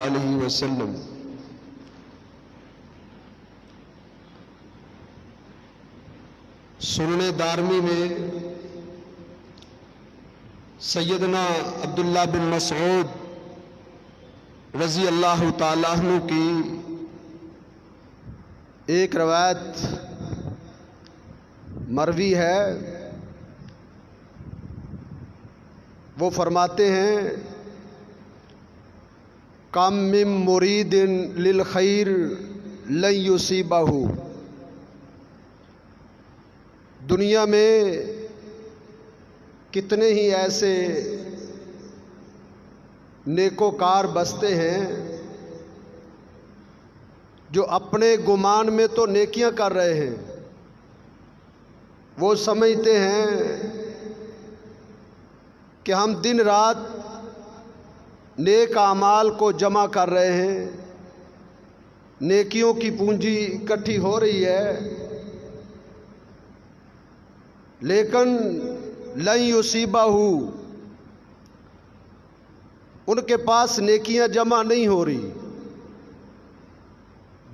علیہ وسلم۔ سنن دارمی میں سیدنا عبداللہ بن مسعود رضی اللہ تعالیٰ عنہ کی ایک روایت مروی ہے۔ وہ فرماتے ہیں کم من مرید للخیر لن یصیبہ، دنیا میں کتنے ہی ایسے نیکوکار بستے ہیں جو اپنے گمان میں تو نیکیاں کر رہے ہیں، وہ سمجھتے ہیں کہ ہم دن رات نیک اعمال کو جمع کر رہے ہیں، نیکیوں کی پونجی اکٹھی ہو رہی ہے، لیکن لن یصیبہ، ان کے پاس نیکیاں جمع نہیں ہو رہی۔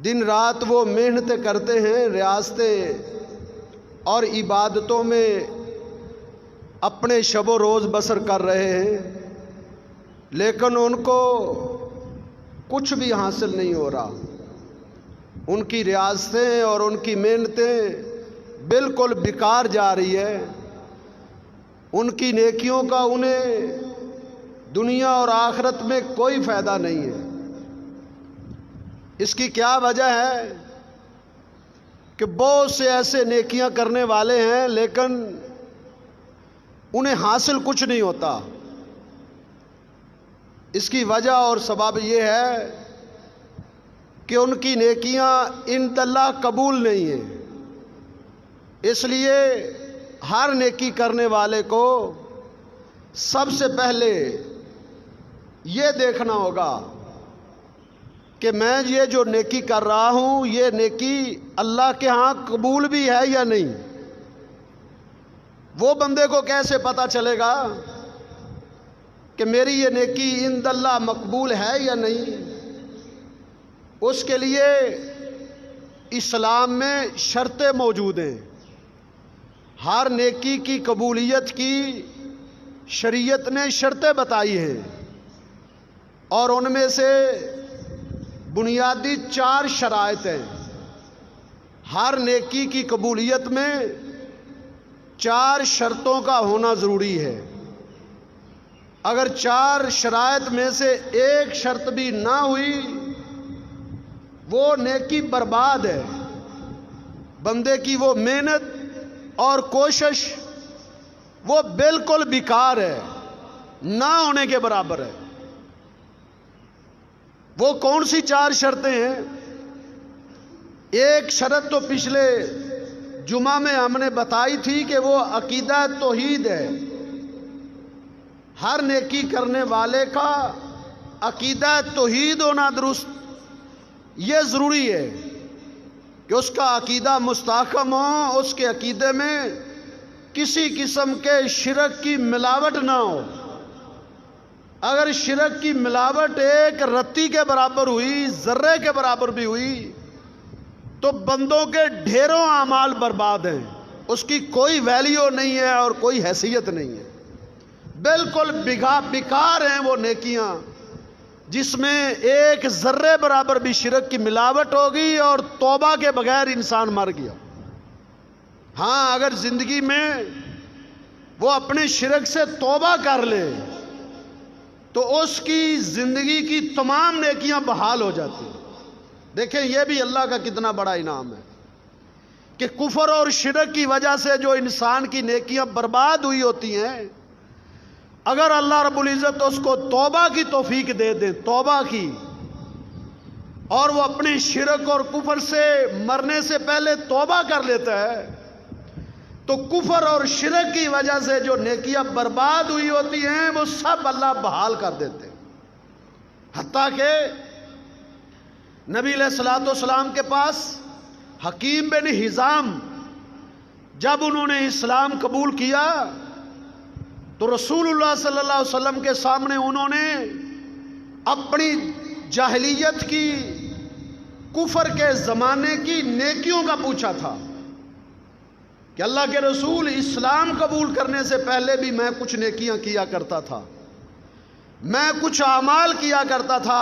دن رات وہ محنتیں کرتے ہیں، ریاضتیں اور عبادتوں میں اپنے شب و روز بسر کر رہے ہیں، لیکن ان کو کچھ بھی حاصل نہیں ہو رہا۔ ان کی ریاضتیں اور ان کی محنتیں بالکل بیکار جا رہی ہے، ان کی نیکیوں کا انہیں دنیا اور آخرت میں کوئی فائدہ نہیں ہے۔ اس کی کیا وجہ ہے کہ بہت سے ایسے نیکیاں کرنے والے ہیں لیکن انہیں حاصل کچھ نہیں ہوتا۔ اس کی وجہ اور سبب یہ ہے کہ ان کی نیکیاں عند اللہ قبول نہیں ہیں۔ اس لیے ہر نیکی کرنے والے کو سب سے پہلے یہ دیکھنا ہوگا کہ میں یہ جو نیکی کر رہا ہوں یہ نیکی اللہ کے ہاں قبول بھی ہے یا نہیں۔ وہ بندے کو کیسے پتہ چلے گا کہ میری یہ نیکی عند اللہ مقبول ہے یا نہیں؟ اس کے لیے اسلام میں شرطیں موجود ہیں۔ ہر نیکی کی قبولیت کی شریعت نے شرطیں بتائی ہیں، اور ان میں سے بنیادی 4 شرائط ہیں۔ ہر نیکی کی قبولیت میں 4 شرطوں کا ہونا ضروری ہے۔ اگر 4 شرائط میں سے ایک شرط بھی نہ ہوئی وہ نیکی برباد ہے، بندے کی وہ محنت اور کوشش وہ بالکل بیکار ہے، نہ ہونے کے برابر ہے۔ وہ کون سی 4 شرطیں ہیں؟ ایک شرط تو پچھلے جمعہ میں ہم نے بتائی تھی کہ وہ عقیدہ توحید ہے۔ ہر نیکی کرنے والے کا عقیدہ توحید ہونا درست، یہ ضروری ہے کہ اس کا عقیدہ مستحکم ہو، اس کے عقیدے میں کسی قسم کے شرک کی ملاوٹ نہ ہو۔ اگر شرک کی ملاوٹ ایک رتی کے برابر ہوئی، ذرے کے برابر بھی ہوئی، تو بندوں کے ڈھیروں اعمال برباد ہیں، اس کی کوئی ویلیو نہیں ہے اور کوئی حیثیت نہیں ہے۔ بالکل بیکار ہیں وہ نیکیاں جس میں ایک ذرے برابر بھی شرک کی ملاوٹ ہوگی اور توبہ کے بغیر انسان مر گیا۔ ہاں، اگر زندگی میں وہ اپنے شرک سے توبہ کر لے تو اس کی زندگی کی تمام نیکیاں بحال ہو جاتی ہیں۔ دیکھیں یہ بھی اللہ کا کتنا بڑا انعام ہے کہ کفر اور شرک کی وجہ سے جو انسان کی نیکیاں برباد ہوئی ہوتی ہیں، اگر اللہ رب العزت اس کو توبہ کی توفیق دے دے، توبہ کی، اور وہ اپنے شرک اور کفر سے مرنے سے پہلے توبہ کر لیتا ہے، تو کفر اور شرک کی وجہ سے جو نیکیاں برباد ہوئی ہوتی ہیں وہ سب اللہ بحال کر دیتے ہیں۔ حتیٰ کہ نبی علیہ الصلوۃ والسلام کے پاس حکیم بن حزام جب انہوں نے اسلام قبول کیا تو رسول اللہ صلی اللہ علیہ وسلم کے سامنے انہوں نے اپنی جاہلیت کی، کفر کے زمانے کی نیکیوں کا پوچھا تھا کہ اللہ کے رسول اسلام قبول کرنے سے پہلے بھی میں کچھ نیکیاں کیا کرتا تھا، میں کچھ اعمال کیا کرتا تھا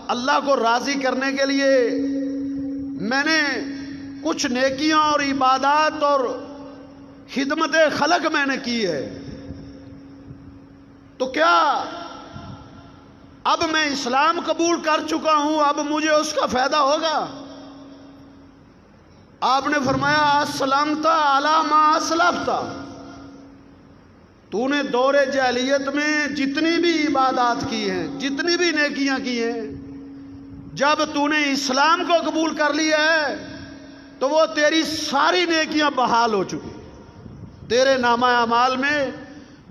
اللہ کو راضی کرنے کے لیے، میں نے کچھ نیکیاں اور عبادات اور خدمت خلق میں نے کی ہے، تو کیا اب میں اسلام قبول کر چکا ہوں، اب مجھے اس کا فائدہ ہوگا؟ آپ نے فرمایا اسلمت علی ما اسلفت، تو نے دور جاہلیت میں جتنی بھی عبادات کی ہیں، جتنی بھی نیکیاں کی ہیں، جب تو نے اسلام کو قبول کر لیا ہے تو وہ تیری ساری نیکیاں بحال ہو چکی، تیرے نامہ اعمال میں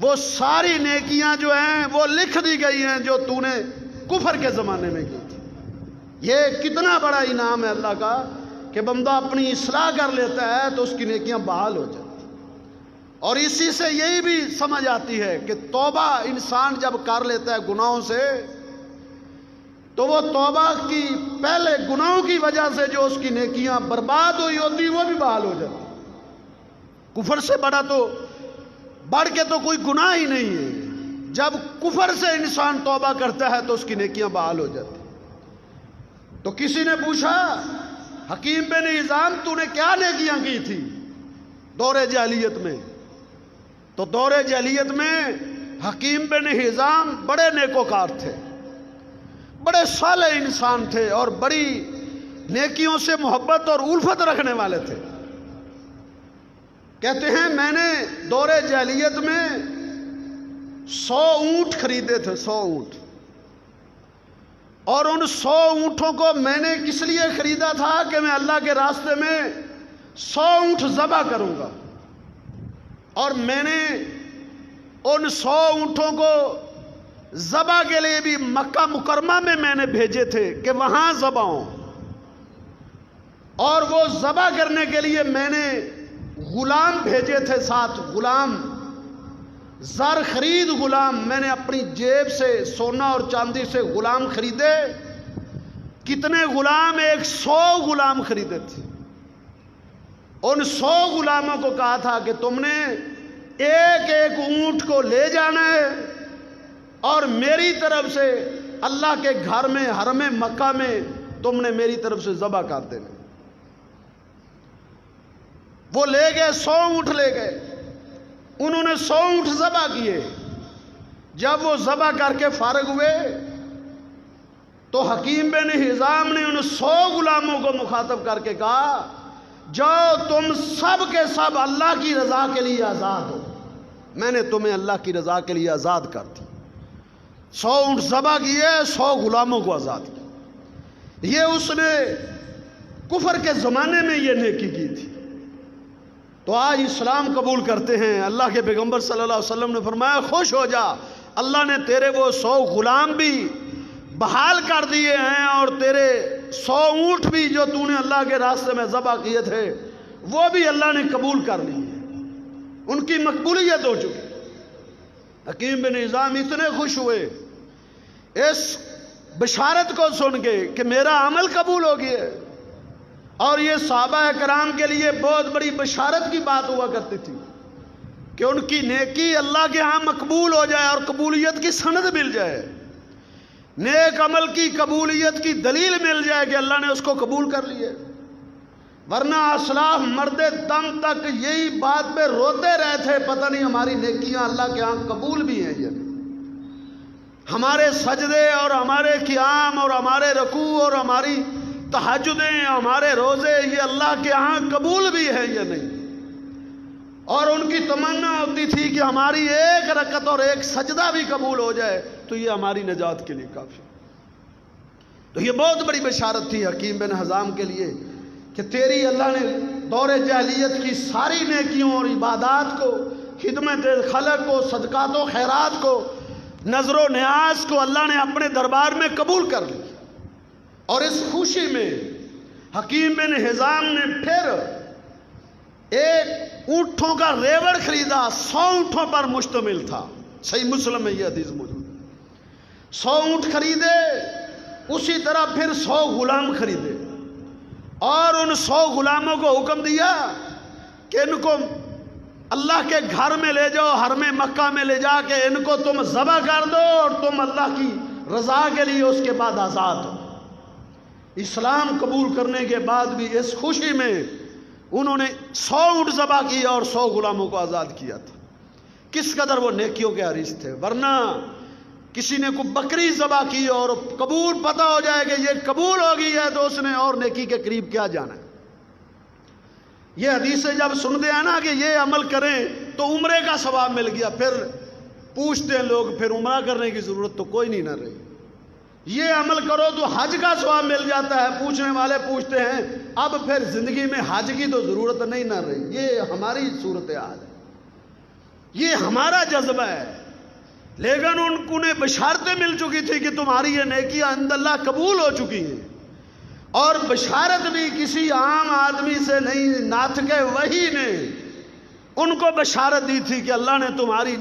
وہ ساری نیکیاں جو ہیں وہ لکھ دی گئی ہیں جو تو نے کفر کے زمانے میں کی تھی۔ یہ کتنا بڑا انعام ہے اللہ کا کہ بندہ اپنی اصلاح کر لیتا ہے تو اس کی نیکیاں بحال ہو جاتی۔ اور اسی سے یہی بھی سمجھ آتی ہے کہ توبہ انسان جب کر لیتا ہے گناہوں سے تو وہ توبہ کی پہلے گناہوں کی وجہ سے جو اس کی نیکیاں برباد ہوئی ہوتی وہ بھی بحال ہو جاتی۔ کفر سے بڑھ کے تو کوئی گناہ ہی نہیں ہے، جب کفر سے انسان توبہ کرتا ہے تو اس کی نیکیاں بحال ہو جاتی۔ تو کسی نے پوچھا حکیم بن حزام تو نے کیا نیکیاں کی تھی دور جاہلیت میں؟ تو دور جاہلیت میں حکیم بن حزام بڑے نیکوکار تھے، بڑے صالح انسان تھے اور بڑی نیکیوں سے محبت اور الفت رکھنے والے تھے۔ کہتے ہیں میں نے دور جاہلیت میں 100 اونٹ خریدے تھے، 100 اونٹ، اور ان 100 اونٹوں کو میں نے کس لیے خریدا تھا کہ میں اللہ کے راستے میں 100 اونٹ ذبح کروں گا، اور میں نے ان 100 اونٹوں کو ذبح کے لیے بھی مکہ مکرمہ میں نے بھیجے تھے کہ وہاں ذبح ہوں، اور وہ ذبح کرنے کے لیے میں نے غلام بھیجے تھے ساتھ، غلام زر خرید غلام، میں نے اپنی جیب سے سونا اور چاندی سے غلام خریدے۔ کتنے غلام؟ 100 غلام خریدے تھے۔ ان 100 غلاموں کو کہا تھا کہ تم نے ایک ایک اونٹ کو لے جانا ہے اور میری طرف سے اللہ کے گھر میں حرم مکہ میں تم نے میری طرف سے ذبح کر دینا۔ وہ لے گئے، 100 اونٹ لے گئے، انہوں نے 100 اونٹ ذبح کیے۔ جب وہ ذبح کر کے فارغ ہوئے تو حکیم بن حزام نے ان 100 غلاموں کو مخاطب کر کے کہا جاؤ تم سب کے سب اللہ کی رضا کے لیے آزاد ہو، میں نے تمہیں اللہ کی رضا کے لیے آزاد کر دی۔ 100 اونٹ ذبح کیے، 100 غلاموں کو آزاد کیا۔ یہ اس نے کفر کے زمانے میں یہ نیکی کی تھی۔ تو آج اسلام قبول کرتے ہیں، اللہ کے پیغمبر صلی اللہ علیہ وسلم نے فرمایا خوش ہو جا، اللہ نے تیرے وہ 100 غلام بھی بحال کر دیے ہیں، اور تیرے 100 اونٹ بھی جو تو نے اللہ کے راستے میں ذبح کیے تھے وہ بھی اللہ نے قبول کر لیے، ان کی مقبولیت ہو چکی۔ حکیم بن حزام اتنے خوش ہوئے اس بشارت کو سن کے کہ میرا عمل قبول ہو گیا، اور یہ صحابہ کرام کے لیے بہت بڑی بشارت کی بات ہوا کرتی تھی کہ ان کی نیکی اللہ کے ہاں مقبول ہو جائے اور قبولیت کی سند مل جائے، نیک عمل کی قبولیت کی دلیل مل جائے کہ اللہ نے اس کو قبول کر لیے۔ ورنہ اسلاف مرد دم تک یہی بات پہ روتے رہے تھے پتہ نہیں ہماری نیکیاں اللہ کے ہاں قبول بھی ہیں یا نہیں، ہمارے سجدے اور ہمارے قیام اور ہمارے رکوع اور ہماری تہجدیں، ہمارے روزے یہ اللہ کے ہاں قبول بھی ہیں یا نہیں۔ اور ان کی تمنا ہوتی تھی کہ ہماری ایک رکعت اور ایک سجدہ بھی قبول ہو جائے تو یہ ہماری نجات کے لیے کافی۔ تو یہ بہت بڑی بشارت تھی حکیم بن حزام کے لیے کہ تیری اللہ نے دور جاہلیت کی ساری نیکیوں اور عبادات کو، خدمت خلق کو، صدقات و خیرات کو، نظر و نیاز کو اللہ نے اپنے دربار میں قبول کر لی۔ اور اس خوشی میں حکیم بن حزام نے پھر ایک اونٹوں کا ریوڑ خریدا، 100 اونٹوں پر مشتمل تھا، صحیح مسلم میں یہ حدیث موجود ہے۔ 100 اونٹ خریدے اسی طرح پھر 100 غلام خریدے اور ان 100 غلاموں کو حکم دیا کہ ان کو اللہ کے گھر میں لے جاؤ، حرم مکہ میں لے جا کے ان کو تم ذبح کر دو اور تم اللہ کی رضا کے لیے اس کے بعد آزاد ہو۔ اسلام قبول کرنے کے بعد بھی اس خوشی میں انہوں نے 100 اونٹ ذبح کیا اور 100 غلاموں کو آزاد کیا تھا۔ کس قدر وہ نیکیوں کے حریص تھے، ورنہ کسی نے کوئی بکری ذبح کی اور قبول پتہ ہو جائے کہ یہ قبول ہو گئی ہے تو اس نے اور نیکی کے قریب کیا جانا ہے۔ یہ حدیثیں جب سنتے ہیں نا کہ یہ عمل کریں تو عمرے کا ثواب مل گیا، پھر پوچھتے ہیں لوگ پھر عمرہ کرنے کی ضرورت تو کوئی نہیں نہ رہی، یہ عمل کرو تو حج کا ثواب مل جاتا ہے۔ پوچھنے والے پوچھتے ہیں اب پھر زندگی میں حج کی تو ضرورت نہیں نہ رہی۔ یہ ہماری صورتحال ہے، یہ ہمارا جذبہ ہے، لیکن انہیں بشارتیں مل چکی تھی کہ تمہاری یہ نیکیاں عند اللہ قبول ہو چکی ہیں، اور بشارت بھی کسی عام آدمی سے نہیں، ناطق وحی نے ان کو بشارت دی تھی کہ اللہ نے تمہاری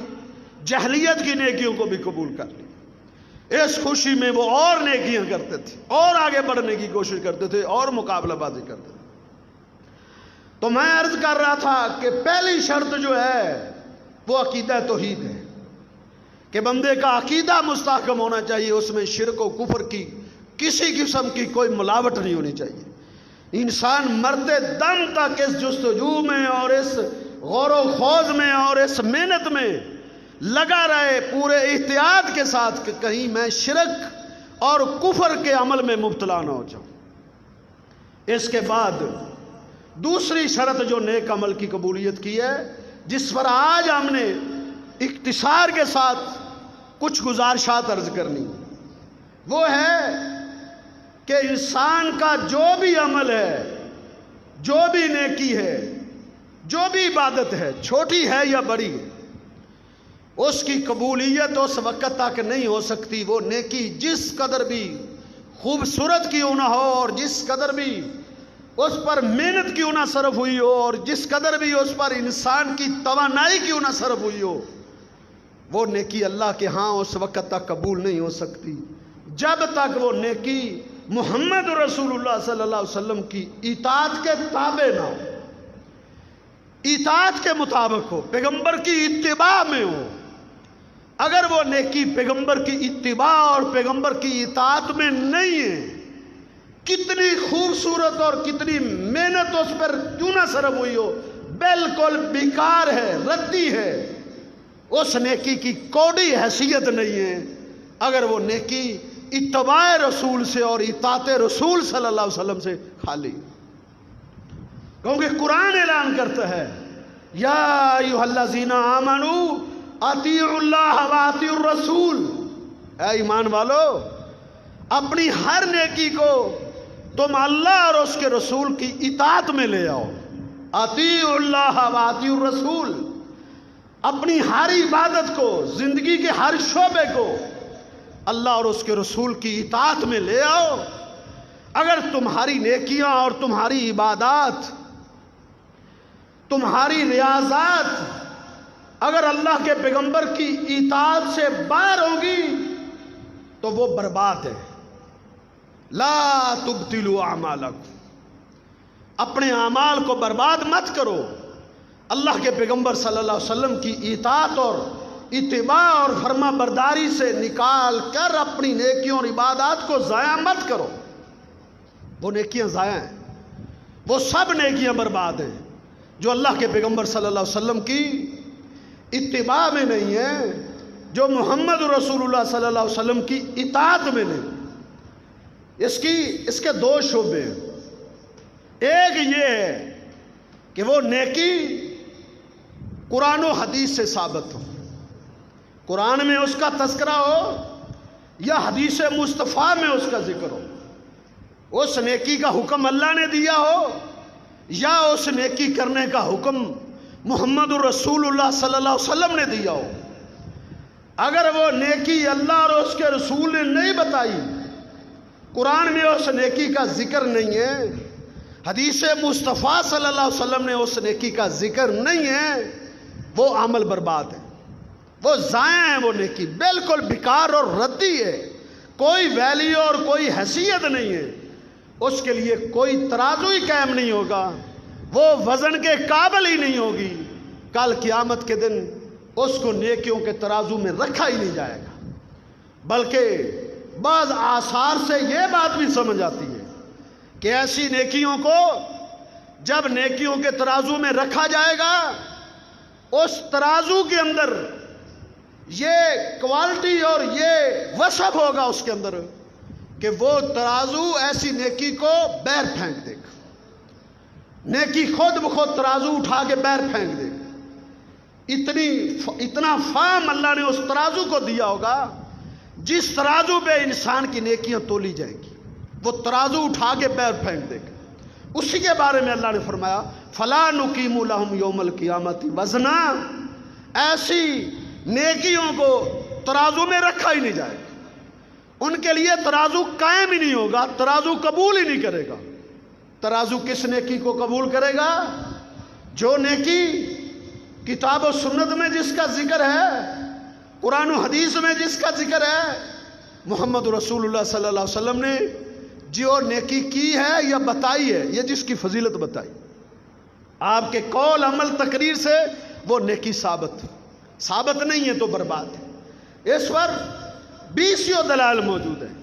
جہلیت کی نیکیوں کو بھی قبول کر لی۔ اس خوشی میں وہ اور نیکیاں کرتے تھے اور آگے بڑھنے کی کوشش کرتے تھے اور مقابلہ بازی کرتے تھے۔ تو میں عرض کر رہا تھا کہ پہلی شرط جو ہے وہ عقیدہ توحید ہے کہ بندے کا عقیدہ مستحکم ہونا چاہیے، اس میں شرک و کفر کی کسی قسم کی کوئی ملاوٹ نہیں ہونی چاہیے۔ انسان مرتے دم تک اس جستجو میں اور اس غور و خوض میں اور اس محنت میں لگا رہے پورے احتیاط کے ساتھ کہ کہیں میں شرک اور کفر کے عمل میں مبتلا نہ ہو جاؤں۔ اس کے بعد دوسری شرط جو نیک عمل کی قبولیت کی ہے، جس پر آج ہم نے اختصار کے ساتھ کچھ گزارشات عرض کرنی، وہ ہے کہ انسان کا جو بھی عمل ہے، جو بھی نیکی ہے، جو بھی عبادت ہے، چھوٹی ہے یا بڑی ہے، اس کی قبولیت اس وقت تک نہیں ہو سکتی وہ نیکی جس قدر بھی خوبصورت کیوں نہ ہو اور جس قدر بھی اس پر محنت کیوں نہ صرف ہوئی ہو اور جس قدر بھی اس پر انسان کی توانائی کیوں نہ صرف ہوئی ہو، وہ نیکی اللہ کے ہاں اس وقت تک قبول نہیں ہو سکتی جب تک وہ نیکی محمد رسول اللہ صلی اللہ علیہ وسلم کی اطاعت کے تابع نہ ہو، اطاعت کے مطابق ہو، پیغمبر کی اتباع میں ہو۔ اگر وہ نیکی پیغمبر کی اتباع اور پیغمبر کی اطاعت میں نہیں ہے، کتنی خوبصورت اور کتنی محنت اس پر کیوں نہ صرف ہوئی ہو، بالکل بیکار ہے، ردی ہے، اس نیکی کی کوئی حیثیت نہیں ہے اگر وہ نیکی اتباع رسول سے اور اطاعت رسول صلی اللہ علیہ وسلم سے خالی، کیونکہ قرآن اعلان کرتا ہے یا ایھا الذین آمنوا اطیعوا اللہ واطیعوا الرسول، اے ایمان والو اپنی ہر نیکی کو تم اللہ اور اس کے رسول کی اطاعت میں لے آؤ۔ اطیعوا اللہ واطیعوا الرسول، اپنی ہر عبادت کو، زندگی کے ہر شعبے کو اللہ اور اس کے رسول کی اطاعت میں لے آؤ۔ اگر تمہاری نیکیاں اور تمہاری عبادات، تمہاری ریاضات اگر اللہ کے پیغمبر کی اطاعت سے باہر ہوگی تو وہ برباد ہے۔ لا تبطلوا اعمالکم، اپنے اعمال کو برباد مت کرو، اللہ کے پیغمبر صلی اللہ علیہ وسلم کی اطاعت اور اتباع اور فرما برداری سے نکال کر اپنی نیکیوں اور عبادات کو ضائع مت کرو۔ وہ نیکیاں ضائع ہیں، وہ سب نیکیاں برباد ہیں جو اللہ کے پیغمبر صلی اللہ علیہ وسلم کی اتباع میں نہیں ہے، جو محمد رسول اللہ صلی اللہ علیہ وسلم کی اطاعت میں نہیں۔ اس کے دو شعبے ہیں، ایک یہ ہے کہ وہ نیکی قرآن و حدیث سے ثابت ہو، قرآن میں اس کا تذکرہ ہو یا حدیث مصطفیٰ میں اس کا ذکر ہو، اس نیکی کا حکم اللہ نے دیا ہو یا اس نیکی کرنے کا حکم محمد الرسول اللہ صلی اللہ علیہ وسلم نے دیا ہو۔ اگر وہ نیکی اللہ اور اس کے رسول نے نہیں بتائی، قرآن میں اس نیکی کا ذکر نہیں ہے، حدیث مصطفیٰ صلی اللہ علیہ وسلم نے اس نیکی کا ذکر نہیں ہے، وہ عمل برباد ہے، وہ ضائع ہے، وہ نیکی بالکل بیکار اور ردی ہے، کوئی ویلیو اور کوئی حیثیت نہیں ہے، اس کے لیے کوئی ترازو ہی قائم نہیں ہوگا، وہ وزن کے قابل ہی نہیں ہوگی، کل قیامت کے دن اس کو نیکیوں کے ترازو میں رکھا ہی نہیں جائے گا۔ بلکہ بعض آثار سے یہ بات بھی سمجھ آتی ہے کہ ایسی نیکیوں کو جب نیکیوں کے ترازو میں رکھا جائے گا، اس ترازو کے اندر یہ کوالٹی اور یہ وصف ہوگا اس کے اندر کہ وہ ترازو ایسی نیکی کو باہر پھینک دے گا، نیکی خود بخود ترازو اٹھا کے باہر پھینک دے گا۔ اتنا فہم اللہ نے اس ترازو کو دیا ہوگا جس ترازو پہ انسان کی نیکیاں تولی جائیں گی، وہ ترازو اٹھا کے باہر پھینک دے گا۔ اسی کے بارے میں اللہ نے فرمایا فَلَا نُقِيمُ لَهُمْ يَوْمَ الْقِيَامَةِ وَزْنًا، ایسی نیکیوں کو ترازو میں رکھا ہی نہیں جائے گا، ان کے لیے ترازو قائم ہی نہیں ہوگا، ترازو قبول ہی نہیں کرے گا۔ ترازو کس نیکی کو قبول کرے گا؟ جو نیکی کتاب و سنت میں جس کا ذکر ہے، قرآن و حدیث میں جس کا ذکر ہے، محمد رسول اللہ صلی اللہ علیہ وسلم نے جو نیکی کی ہے یا بتائی ہے، یہ جس کی فضیلت بتائی، آپ کے قول عمل تقریر سے وہ نیکی ثابت نہیں ہے تو برباد ہے۔ اس پر 20 دلائل موجود ہیں۔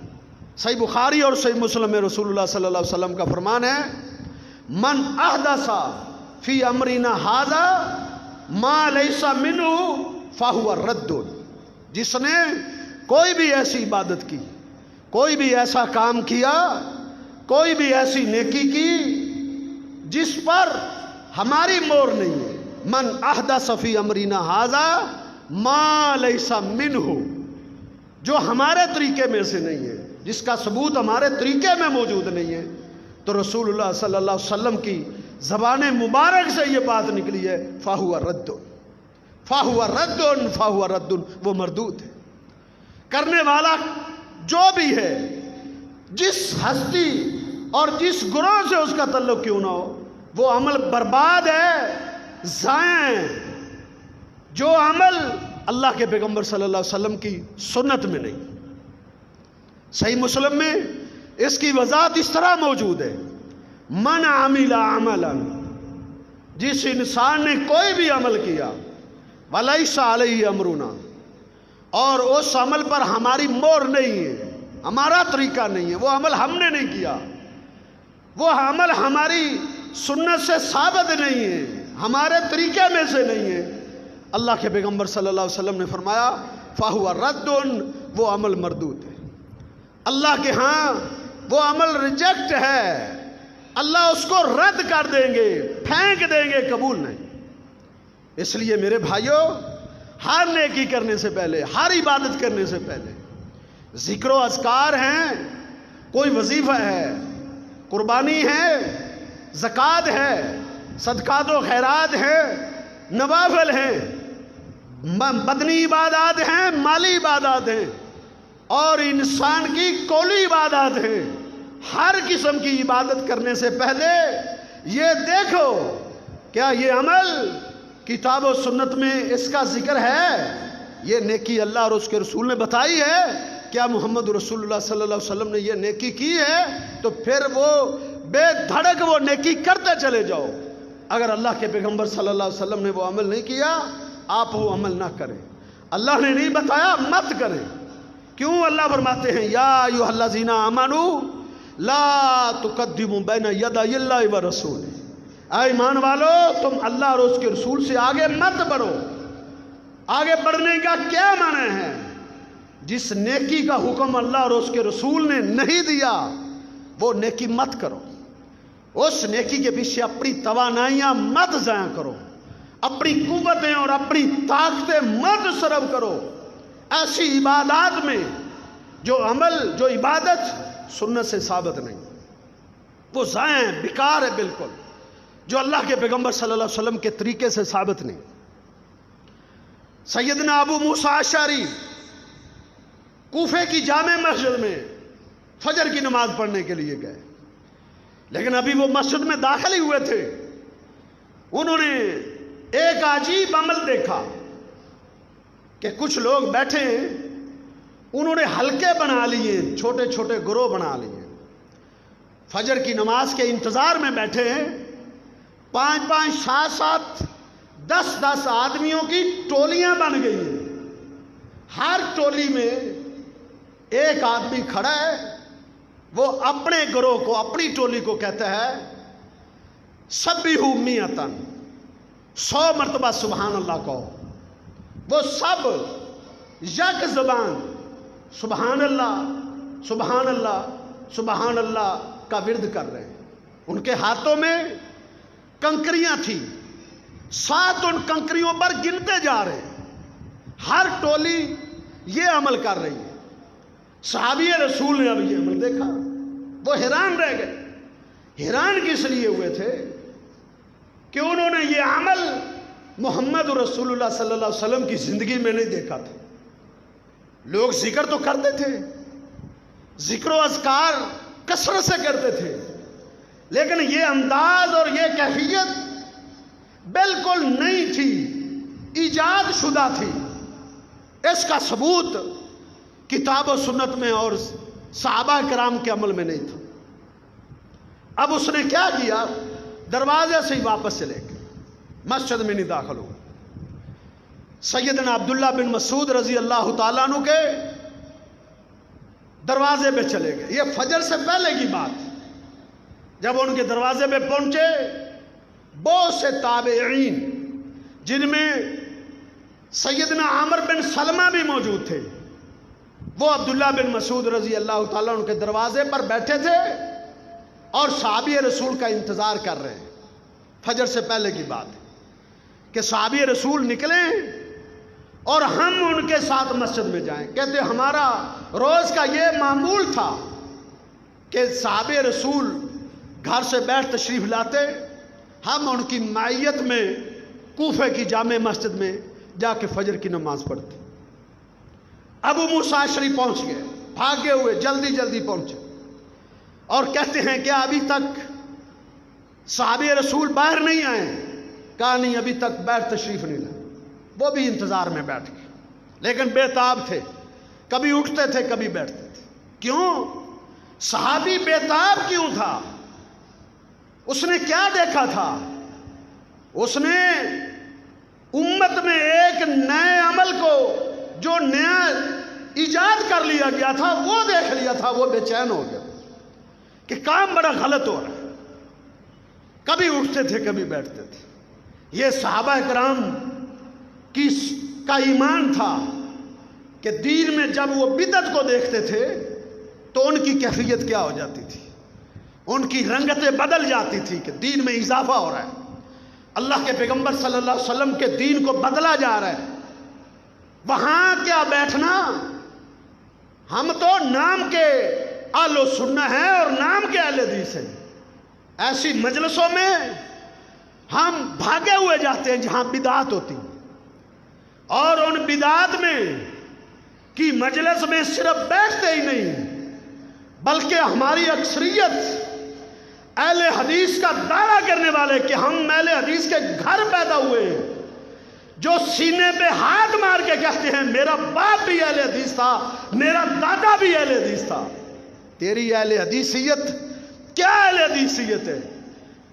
صحیح بخاری اور صحیح مسلم میں رسول اللہ صلی اللہ علیہ وسلم کا فرمان ہے من احدث فی امرنا ھذا ما لیس منہ فہو رد، جس نے کوئی بھی ایسی عبادت کی، کوئی بھی ایسا کام کیا، کوئی بھی ایسی نیکی کی جس پر ہماری مور نہیں ہے، من احدث فی امرنا ھذا ما لیس منہ، جو ہمارے طریقے میں سے نہیں ہے، جس کا ثبوت ہمارے طریقے میں موجود نہیں ہے، تو رسول اللہ صلی اللہ علیہ وسلم کی زبان مبارک سے یہ بات نکلی ہے فہو رد، فہو رد، فہو رد، وہ مردود ہے۔ کرنے والا جو بھی ہے، جس ہستی اور جس گروہ سے اس کا تعلق کیوں نہ ہو، وہ عمل برباد ہے، ضائع ہے۔ جو عمل اللہ کے پیغمبر صلی اللہ علیہ وسلم کی سنت میں نہیں۔ صحیح مسلم میں اس کی وضاحت اس طرح موجود ہے من عمل عملا، جس انسان نے کوئی بھی عمل کیا ولیس علیہ امرنا، اور اس عمل پر ہماری مور نہیں ہے، ہمارا طریقہ نہیں ہے، وہ عمل ہم نے نہیں کیا، وہ عمل ہماری سنت سے ثابت نہیں ہے، ہمارے طریقے میں سے نہیں ہے، اللہ کے پیغمبر صلی اللہ علیہ وسلم نے فرمایا فہو رد، وہ عمل مردود ہے، اللہ کے ہاں وہ عمل ریجیکٹ ہے، اللہ اس کو رد کر دیں گے، پھینک دیں گے، قبول نہیں۔ اس لیے میرے بھائیوں، ہر نیکی کرنے سے پہلے، ہر عبادت کرنے سے پہلے ذکر و اذکار ہیں، کوئی وظیفہ ہے، قربانی ہے، زکوٰۃ ہے، صدقات و خیرات ہیں، نوافل ہیں، بدنی عبادات ہیں، مالی عبادات ہیں، اور انسان کی قولی عبادات ہیں۔ ہر قسم کی عبادت کرنے سے پہلے یہ دیکھو کیا یہ عمل کتاب و سنت میں اس کا ذکر ہے، یہ نیکی اللہ اور اس کے رسول نے بتائی ہے، کیا محمد رسول اللہ صلی اللہ علیہ وسلم نے یہ نیکی کی ہے، تو پھر وہ بے دھڑک وہ نیکی کرتے چلے جاؤ۔ اگر اللہ کے پیغمبر صلی اللہ علیہ وسلم نے وہ عمل نہیں کیا، آپ وہ عمل نہ کریں، اللہ نے نہیں بتایا مت کریں۔ کیوں؟ اللہ فرماتے ہیں یا ایھا الذین آمنوا لا تقدموا بین یدی اللہ ورسولہ، اے ایمان والو تم اللہ اور اس کے رسول سے آگے مت بڑھو۔ آگے بڑھنے کا کیا معنی ہے؟ جس نیکی کا حکم اللہ اور اس کے رسول نے نہیں دیا وہ نیکی مت کرو، اس نیکی کے پیچھے اپنی توانائیاں مت ضائع کرو، اپنی قوتیں اور اپنی طاقتیں مت صرف کرو ایسی عبادات میں جو عمل، جو عبادت سنت سے ثابت نہیں، وہ ضائع ہے، بیکار ہے بالکل، جو اللہ کے پیغمبر صلی اللہ علیہ وسلم کے طریقے سے ثابت نہیں۔ سیدنا ابو موسیٰ اشعری کوفے کی جامع مسجد میں فجر کی نماز پڑھنے کے لیے گئے، لیکن ابھی وہ مسجد میں داخل ہی ہوئے تھے، انہوں نے ایک عجیب عمل دیکھا کہ کچھ لوگ بیٹھے ہیں انہوں نے حلقے بنا لیے، چھوٹے چھوٹے گروہ بنا لیے، فجر کی نماز کے انتظار میں بیٹھے ہیں، 5-5 7-7 10-10 آدمیوں کی ٹولیاں بن گئی ہیں، ہر ٹولی میں ایک آدمی کھڑا ہے، وہ اپنے گروہ کو، اپنی ٹولی کو کہتا ہے سبحوا مئۃ، 100 مرتبہ سبحان اللہ کہو۔ وہ سب یک زبان سبحان اللہ سبحان اللہ سبحان اللہ کا ورد کر رہے ہیں۔ ان کے ہاتھوں میں کنکریاں تھیں، 7 ان کنکریوں پر گنتے جا رہے ہیں، ہر ٹولی یہ عمل کر رہی ہے۔ صحابی رسول نے اب یہ عمل دیکھا، وہ حیران رہ گئے۔ حیران کس لیے ہوئے تھے؟ کہ انہوں نے یہ عمل محمد رسول اللہ صلی اللہ علیہ وسلم کی زندگی میں نہیں دیکھا تھا۔ لوگ ذکر تو کرتے تھے، ذکر و اذکار کثرت سے کرتے تھے، لیکن یہ انداز اور یہ کیفیت بالکل نئی تھی، ایجاد شدہ تھی۔ اس کا ثبوت کتاب و سنت میں اور صحابہ کرام کے عمل میں نہیں تھا۔ اب اس نے کیا کیا؟ دروازے سے ہی واپس چلے گئے، مسجد میں نہیں داخل ہوا۔ سیدنا عبداللہ بن مسعود رضی اللہ تعالیٰ عنہ کے دروازے پہ چلے گئے، یہ فجر سے پہلے کی بات۔ جب ان کے دروازے پہ پہنچے، بہت سے تابعین جن میں سیدنا عمر بن سلمہ بھی موجود تھے، وہ عبداللہ بن مسعود رضی اللہ تعالیٰ عنہ کے دروازے پر بیٹھے تھے اور صحابی رسول کا انتظار کر رہے ہیں۔ فجر سے پہلے کی بات ہے کہ صحابی رسول نکلیں اور ہم ان کے ساتھ مسجد میں جائیں۔ کہتے ہمارا روز کا یہ معمول تھا کہ صحابی رسول گھر سے بیٹھ تشریف لاتے، ہم ان کی معیت میں کوفے کی جامع مسجد میں جا کے فجر کی نماز پڑھتے۔ ابو موسیٰ اشعری پہنچ گئے، بھاگے ہوئے جلدی جلدی پہنچے اور کہتے ہیں کہ ابھی تک صحابی رسول باہر نہیں آئے۔ کہا نہیں، ابھی تک باہر تشریف نہیں لائے۔ وہ بھی انتظار میں بیٹھ گئے، لیکن بے تاب تھے، کبھی اٹھتے تھے کبھی بیٹھتے تھے۔ کیوں؟ صحابی بے تاب کیوں تھا؟ اس نے کیا دیکھا تھا؟ اس نے امت میں ایک نئے عمل کو جو نیا ایجاد کر لیا گیا تھا وہ دیکھ لیا تھا۔ وہ بے چین ہو گیا کہ کام بڑا غلط ہو رہا ہے۔ کبھی اٹھتے تھے کبھی بیٹھتے تھے۔ یہ صحابہ کرام کا ایمان تھا کہ دین میں جب وہ بدعت کو دیکھتے تھے تو ان کی کیفیت کیا ہو جاتی تھی، ان کی رنگتیں بدل جاتی تھی کہ دین میں اضافہ ہو رہا ہے، اللہ کے پیغمبر صلی اللہ علیہ وسلم کے دین کو بدلا جا رہا ہے۔ وہاں کیا بیٹھنا، ہم تو نام کے اہل سنہ ہیں اور نام کے اہل حدیث ہیں۔ ایسی مجلسوں میں ہم بھاگے ہوئے جاتے ہیں جہاں بدعات ہوتی ہیں، اور ان بدعات میں کی مجلس میں صرف بیٹھتے ہی نہیں بلکہ ہماری اکثریت اہل حدیث کا دعویٰ کرنے والے کہ ہم اہل حدیث کے گھر پیدا ہوئے ہیں، جو سینے پہ ہاتھ مار کے کہتے ہیں میرا باپ بھی اہل حدیث تھا، میرا دادا بھی اہل حدیث تھا۔ تیری اہل حدیثیت کیا اہل حدیثیت ہے؟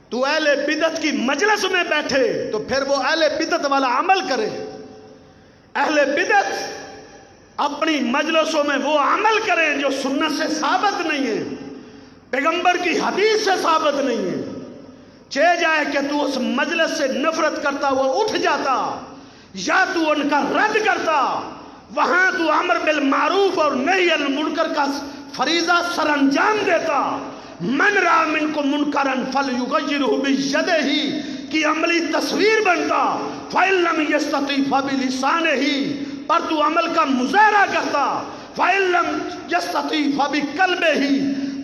تو اہل بدعت کی مجلس میں بیٹھے تو پھر وہ اہل بدعت والا عمل کرے۔ اہل بدعت اپنی مجلسوں میں وہ عمل کریں جو سنت سے ثابت نہیں ہے، پیغمبر کی حدیث سے ثابت نہیں ہے۔ چاہے جائے کہ تو اس مجلس سے نفرت کرتا ہوا اٹھ جاتا یا تو ان کا رد کرتا، وہاں تو امر بالمعروف اور نہی عن المنکر کا فریضہ سر انجام دیتا۔ من رأى منکم منکرا فلیغیرہ بیدہ کی عملی تصویر بنتا، فإن لم یستطع فبلسانہ، پر تو عمل کا مظاہرہ کرتا، فإن لم یستطع فبقلبہ،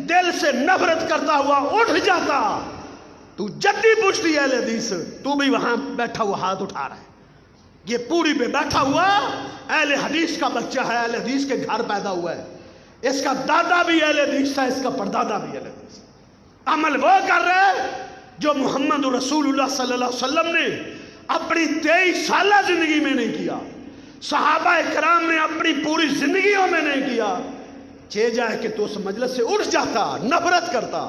دل سے نفرت کرتا ہوا اٹھ جاتا۔ تو جدی پوچھتی اہل حدیث، تو بھی وہاں بیٹھا ہوا ہاتھ اٹھا رہا ہے۔ یہ پوری پہ بیٹھا ہوا اہل حدیث کا بچہ ہے، اہل حدیث کے گھر پیدا ہوا ہے، اس کا دادا بھی اہل حدیث تھا، اس کا پردادا بھی اہل حدیث۔ عمل وہ کر رہے ہیں جو محمد رسول اللہ صلی اللہ علیہ وسلم نے اپنی 23 سالہ زندگی میں نہیں کیا۔ صحابہ کرام نے اپنی پوری زندگیوں میں نہیں کیا. چہ جائے کہ تو اس مجلس سے اٹھ جاتا, نفرت کرتا,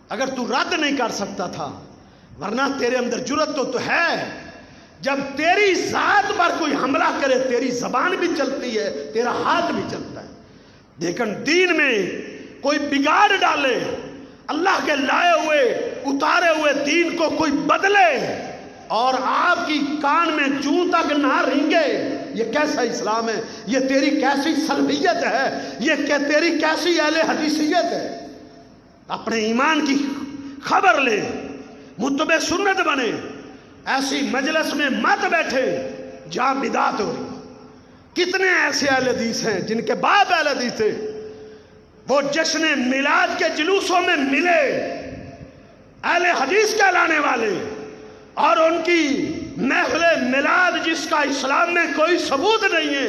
اگر تو رد نہیں کر سکتا تھا. ورنہ تیرے اندر جرت تو ہے, جب تیری ذات پر کوئی حملہ کرے تیری زبان بھی چلتی ہے, تیرا ہاتھ بھی چلتا ہے. لیکن دین میں کوئی بگاڑ ڈالے, اللہ کے لائے ہوئے اتارے ہوئے دین کو کوئی بدلے اور آپ کی کان میں جوں تک نہ رینگے, یہ کیسا اسلام ہے؟ یہ تیری کیسی سلفیت ہے؟ یہ تیری کیسی اہل حدیثیت ہے؟ اپنے ایمان کی خبر لے, متبع سنت بنے. ایسی مجلس میں مت بیٹھے جہاں بدعت ہو رہی. کتنے ایسے اہل حدیث ہیں جن کے باپ اہل حدیث تھے, وہ جشن میلاد کے جلوسوں میں ملے, اہل حدیث کہلانے والے, اور ان کی محفل میلاد جس کا اسلام میں کوئی ثبوت نہیں ہے,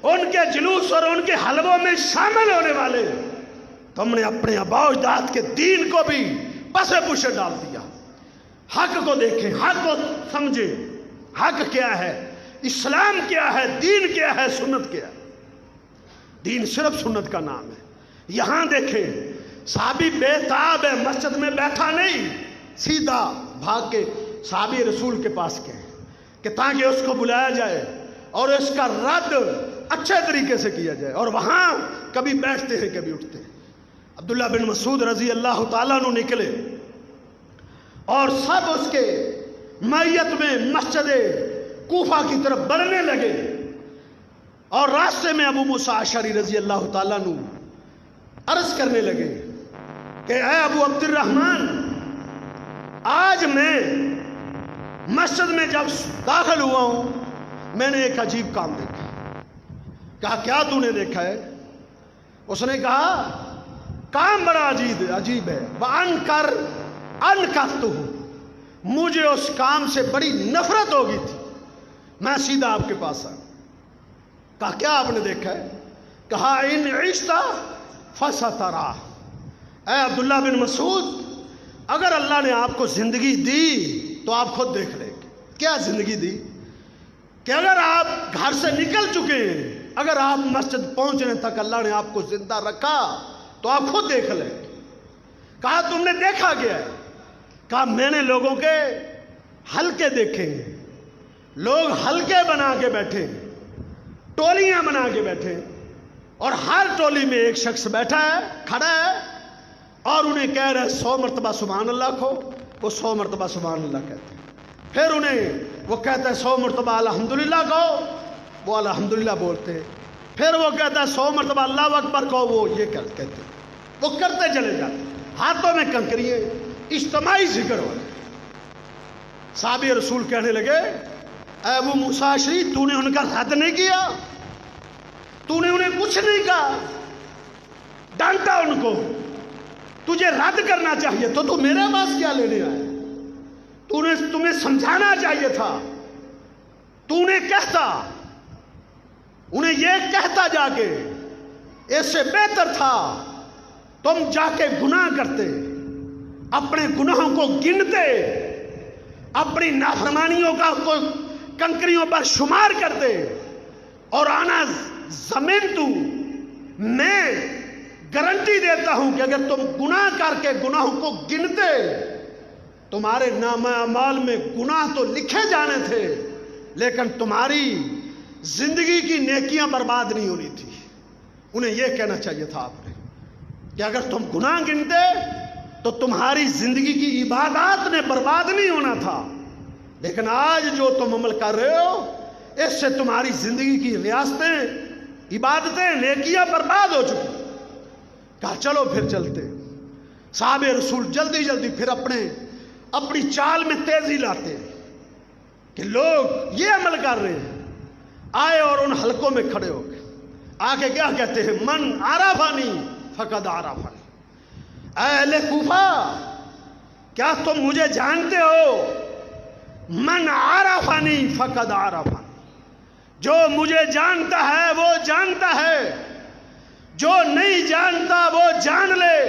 ان کے جلوس اور ان کے حلووں میں شامل ہونے والے. تم نے اپنے آباء و اجداد کے دین کو بھی پس پش ڈال دیا. حق کو دیکھیں, حق کو سمجھیں. حق کیا ہے, اسلام کیا ہے, دین کیا ہے, سنت کیا ہے. دین صرف سنت کا نام ہے. یہاں دیکھیں, صحابی بے تاب ہے, مسجد میں بیٹھا نہیں, سیدھا بھاگ کے صحابی رسول کے پاس گئے کہ تاکہ اس کو بلایا جائے اور اس کا رد اچھے طریقے سے کیا جائے. اور وہاں کبھی بیٹھتے ہیں کبھی اٹھتے ہیں. عبداللہ بن مسعود رضی اللہ تعالیٰ عنہ نکلے اور سب اس کے معیت میں مسجد کوفہ کی طرف بڑھنے لگے. اور راستے میں ابو موسیٰ اشعری رضی اللہ تعالیٰ عنہ عرض کرنے لگے کہ اے ابو عبد الرحمن, آج میں مسجد میں جب داخل ہوا ہوں میں نے ایک عجیب کام دیکھا. کہا کیا تو نے دیکھا ہے؟ اس نے کہا کام بڑا عجیب ہے. انکرتہ, مجھے اس کام سے بڑی نفرت ہو گئی تھی. میں سیدھا آپ کے پاس آیا. کہا کیا آپ نے دیکھا ہے؟ کہا ان عشت فسترا. اے عبداللہ بن مسعود, اگر اللہ نے آپ کو زندگی دی تو آپ خود دیکھ لیں. کیا زندگی دی؟ کہ اگر آپ گھر سے نکل چکے ہیں, اگر آپ مسجد پہنچنے تک اللہ نے آپ کو زندہ رکھا تو آپ خود دیکھ لیں. کہا تم نے دیکھا کیا ہے؟ کہا میں نے لوگوں کے حلقے دیکھے ہیں. لوگ حلقے بنا کے بیٹھے, ٹولیاں بنا کے بیٹھے, اور ہر ٹولی میں ایک شخص بیٹھا ہے, کھڑا ہے, اور انہیں کہہ رہے 100 مرتبہ سبحان اللہ کہو. وہ 100 مرتبہ سبحان اللہ کہتے ہیں. پھر انہیں وہ کہتا ہے 100 مرتبہ الحمدللہ کہو. وہ الحمدللہ بولتے ہیں. پھر وہ کہتا ہے 100 مرتبہ اللہ اکبر کہو. وہ یہ کہتے ہیں. وہ کرتے چلے جاتے, ہاتھوں میں کنکریے, اجتماعی ذکر ہو. صحابی رسول کہنے لگے اے ابو موسیٰ اشعری, تو نے ان کا رد نہیں کیا, تو نے انہیں کچھ نہیں کہا, ڈانٹا ان کو. تجھے رد کرنا چاہیے تو میرے پاس کیا لینے آئے؟ تمہیں سمجھانا چاہیے تھا. تو نے کہتا, انہیں یہ کہتا جا کے, اس سے بہتر تھا تم جا کے گناہ کرتے, اپنے گناہوں کو گنتے, اپنی نافرمانیوں کا کنکریوں پر شمار کرتے, اور آنا زمین تو میں گارنٹی دیتا ہوں کہ اگر تم گناہ کر کے گناہوں کو گنتے, تمہارے نامہ اعمال میں گناہ تو لکھے جانے تھے, لیکن تمہاری زندگی کی نیکیاں برباد نہیں ہونی تھی. انہیں یہ کہنا چاہیے تھا آپ نے کہ اگر تم گناہ گنتے تو تمہاری زندگی کی عبادات نے برباد نہیں ہونا تھا, لیکن آج جو تم عمل کر رہے ہو اس سے تمہاری زندگی کی ریاستیں, عبادتیں, نیکیاں برباد ہو چکی. کہا چلو پھر چلتے. صحابہ رسول جلدی جلدی پھر اپنی چال میں تیزی لاتے کہ لوگ یہ عمل کر رہے ہیں. آئے اور ان حلقوں میں کھڑے ہو گئے. آگے کیا کہتے ہیں؟ من عرفنی فقد عرفنی. اے اہل کوفہ, کیا تم مجھے جانتے ہو؟ من عرفنی فقد عرفنی. جو مجھے جانتا ہے وہ جانتا ہے, جو نہیں جانتا وہ جان لے.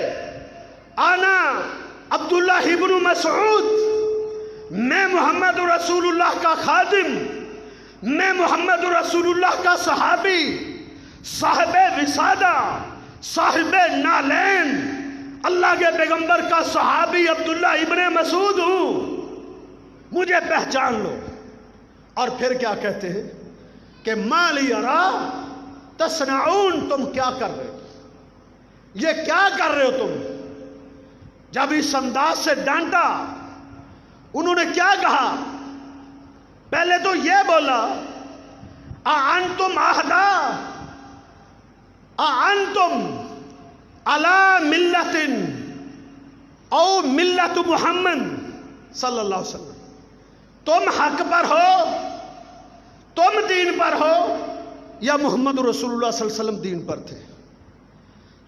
آنا عبداللہ ابن مسعود, میں محمد رسول اللہ کا خادم, میں محمد رسول اللہ کا صحابی، صاحب وسادہ، صاحب نالین، اللہ کے پیغمبر کا صحابی عبداللہ ابن مسعود ہوں، مجھے پہچان لو۔ اور پھر کیا کہتے ہیں کہ ما لی ارا تصنعون، تم کیا کر رہے ہو، یہ کیا کر رہے ہو تم؟ جب اس انداز سے ڈانٹا، انہوں نے کیا کہا؟ پہلے تو یہ بولا اَأَنْتُمْ أَهْدَىٰ اَأَنْتُمْ عَلَىٰ مِلَّةٍ او ملت محمد صلی اللہ علیہ وسلم، تم حق پر ہو، تم دین پر ہو، یا محمد رسول اللہ صلی اللہ علیہ وسلم دین پر تھے؟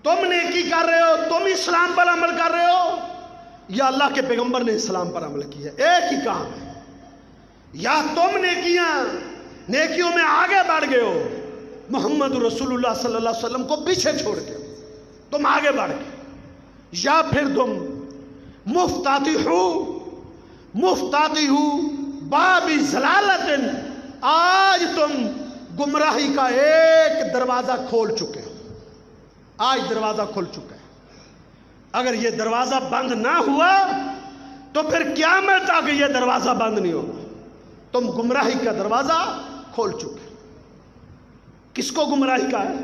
تم نیکی کر رہے ہو، تم اسلام پر عمل کر رہے ہو، یا اللہ کے پیغمبر نے اسلام پر عمل کیا؟ ایک ہی کام ہے، یا تم نیکیوں میں آگے بڑھ گئے ہو، محمد رسول اللہ صلی اللہ علیہ وسلم کو پیچھے چھوڑ کے تم آگے بڑھ گئے، یا پھر تم مفتاتی ہو باب ضلالت، آج تم گمراہی کا ایک دروازہ کھول چکے ہو، آج دروازہ کھل چکا ہے۔ اگر یہ دروازہ بند نہ ہوا تو پھر قیامت تک یہ دروازہ بند نہیں ہوگا، تم گمراہی کا دروازہ کھول چکے۔ کس کو گمراہی کا ہے؟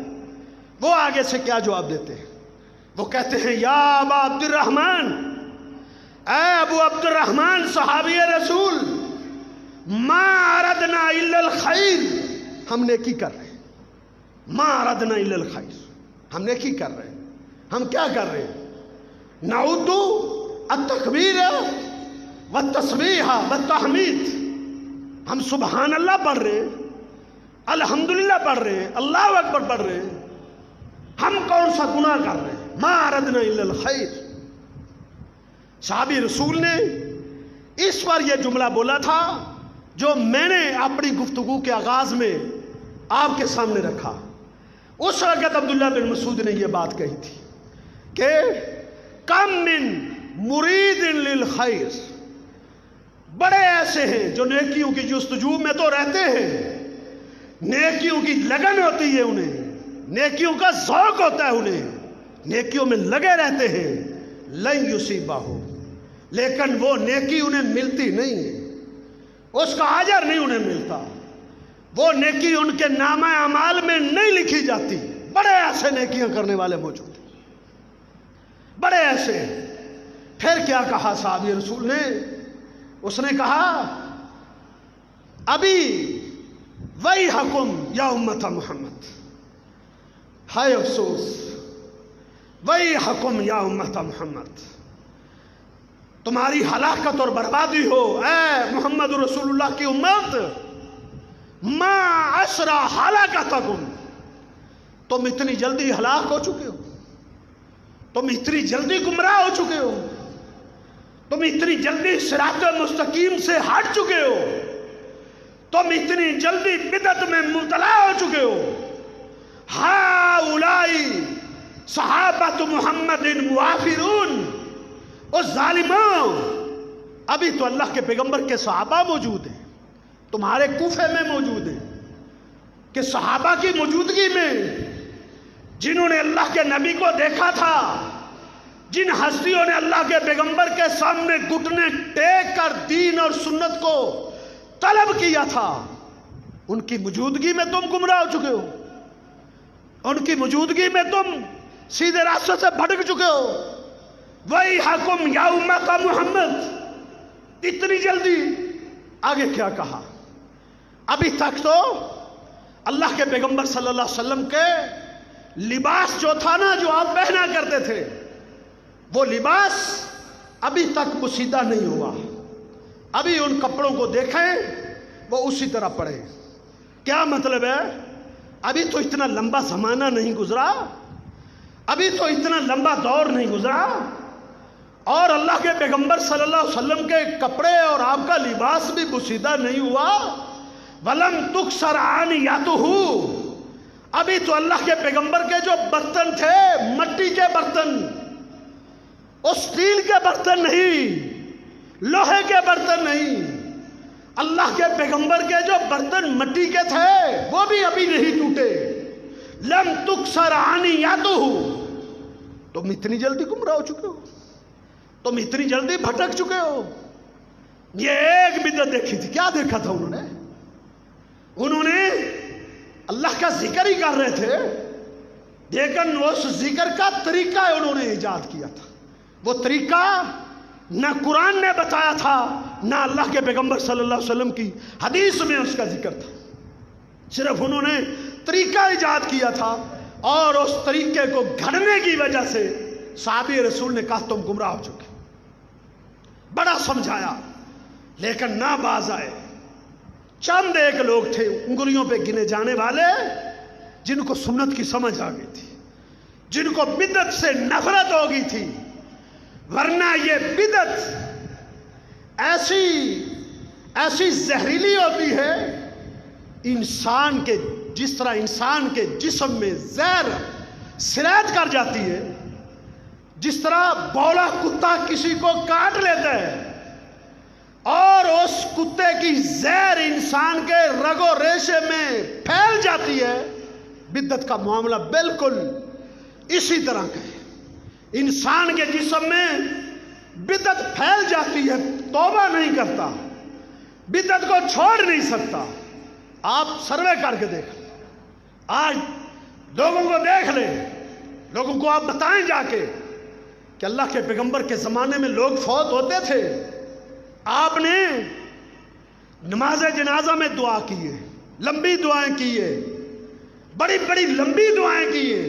وہ آگے سے کیا جواب دیتے ہیں؟ وہ کہتے ہیں یا ابا عبد الرحمن، اے ابو عبد الرحمن صحابی رسول، ما اردنا الا الخیر، ہم نیکی کر رہے ہیں، ما اردنا الا الخیر، ہم نیکی کر رہے ہیں۔ ہم کیا کر رہے ہیں؟ نعود التکبیر والتسبیح والتحمید، ہم سبحان اللہ پڑھ رہے ہیں، الحمدللہ پڑھ رہے ہیں، اللہ اکبر پڑھ رہے ہیں، ہم کون سا گناہ کر رہے ہیں؟ ما اردنا الا الخیر۔ صحابی رسول نے اس پر یہ جملہ بولا تھا جو میں نے اپنی گفتگو کے آغاز میں آپ کے سامنے رکھا۔ اس وقت عبداللہ بن مسعود نے یہ بات کہی تھی کہ کم من مرید للخیر، بڑے ایسے ہیں جو نیکیوں کی جستجو میں تو رہتے ہیں، نیکیوں کی لگن ہوتی ہے انہیں، نیکیوں کا ذوق ہوتا ہے انہیں، نیکیوں میں لگے رہتے ہیں، لن یصیبہ، لیکن وہ نیکی انہیں ملتی نہیں ہے، اس کا اجر نہیں انہیں ملتا، وہ نیکی ان کے نامہ اعمال میں نہیں لکھی جاتی۔ بڑے ایسے نیکیاں کرنے والے موجود ہیں، بڑے ایسے۔ پھر کیا کہا صحابی رسول نے؟ اس نے کہا ابھی وہی حکم یا امت محمد، ہائے افسوس، وہی حکم یا امت محمد، تمہاری ہلاکت اور بربادی ہو اے محمد رسول اللہ کی امت، ما اسرا ہلاکتکم، تم اتنی جلدی ہلاک ہو چکے ہو، تم اتنی جلدی گمراہ ہو چکے ہو، تم اتنی جلدی صراط مستقیم سے ہٹ چکے ہو، تم اتنی جلدی بدعت میں مبتلا ہو چکے ہو۔ ہؤلائی صحابۃ محمد موافرون، اس ظالموں، ابھی تو اللہ کے پیغمبر کے صحابہ موجود ہیں، تمہارے کوفے میں موجود ہیں، کہ صحابہ کی موجودگی میں جنہوں نے اللہ کے نبی کو دیکھا تھا، جن ہستیوں نے اللہ کے پیغمبر کے سامنے گھٹنے ٹیک کر دین اور سنت کو طلب کیا تھا، ان کی موجودگی میں تم گمراہ ہو چکے ہو، ان کی موجودگی میں تم سیدھے راستے سے بھٹک چکے ہو۔ وہی حکم یا امت محمد، اتنی جلدی؟ آگے کیا کہا؟ ابھی تک تو اللہ کے پیغمبر صلی اللہ علیہ وسلم کے لباس جو تھا نا، جو آپ پہنا کرتے تھے، وہ لباس ابھی تک پوشیدہ نہیں ہوا، ابھی ان کپڑوں کو دیکھیں وہ اسی طرح پڑے۔ کیا مطلب ہے؟ ابھی تو اتنا لمبا زمانہ نہیں گزرا، ابھی تو اتنا لمبا دور نہیں گزرا، اور اللہ کے پیغمبر صلی اللہ علیہ وسلم کے کپڑے اور آپ کا لباس بھی پوشیدہ نہیں ہوا۔ وَلَمْ تُكْسَرْ عَانِيَتُهُ، ابھی تو اللہ کے پیغمبر کے جو برتن تھے، مٹی کے برتن، اسٹیل کے برتن نہیں، لوہے کے برتن نہیں، اللہ کے پیغمبر کے جو برتن مٹی کے تھے وہ بھی ابھی نہیں ٹوٹے. لم تکسر عنیتہ، تم اتنی جلدی گمراہ ہو چکے ہو، تم اتنی جلدی بھٹک چکے ہو. یہ ایک بدعت دیکھی تھی. کیا دیکھا تھا انہوں نے اللہ کا ذکر ہی کر رہے تھے، لیکن اس ذکر کا طریقہ انہوں نے ایجاد کیا تھا. وہ طریقہ نہ قرآن نے بتایا تھا، نہ اللہ کے پیغمبر صلی اللہ علیہ وسلم کی حدیث میں اس کا ذکر تھا. صرف انہوں نے طریقہ ایجاد کیا تھا، اور اس طریقے کو گھڑنے کی وجہ سے صحابی رسول نے کہا تم گمراہ ہو چکے. بڑا سمجھایا لیکن نہ باز آئے. چند ایک لوگ تھے انگلیوں پہ گنے جانے والے جن کو سنت کی سمجھ آ گئی تھی، جن کو بدعت سے نفرت ہو گئی تھی. ورنہ یہ بدعت ایسی زہریلی ہوتی ہے انسان کے، جس طرح انسان کے جسم میں زہر سرایت کر جاتی ہے، جس طرح بولا کتا کسی کو کاٹ لیتا ہے اور اس کتے کی زہر انسان کے رگ و ریشے میں پھیل جاتی ہے، بدعت کا معاملہ بالکل اسی طرح کا ہے. انسان کے جسم میں بدعت پھیل جاتی ہے، توبہ نہیں کرتا، بدعت کو چھوڑ نہیں سکتا. آپ سروے کر کے دیکھ لیں، آج لوگوں کو دیکھ لیں، لوگوں کو آپ بتائیں جا کے کہ اللہ کے پیغمبر کے زمانے میں لوگ فوت ہوتے تھے، آپ نے نماز جنازہ میں دعا کی ہے، لمبی دعائیں کی ہے، بڑی بڑی لمبی دعائیں کی ہے.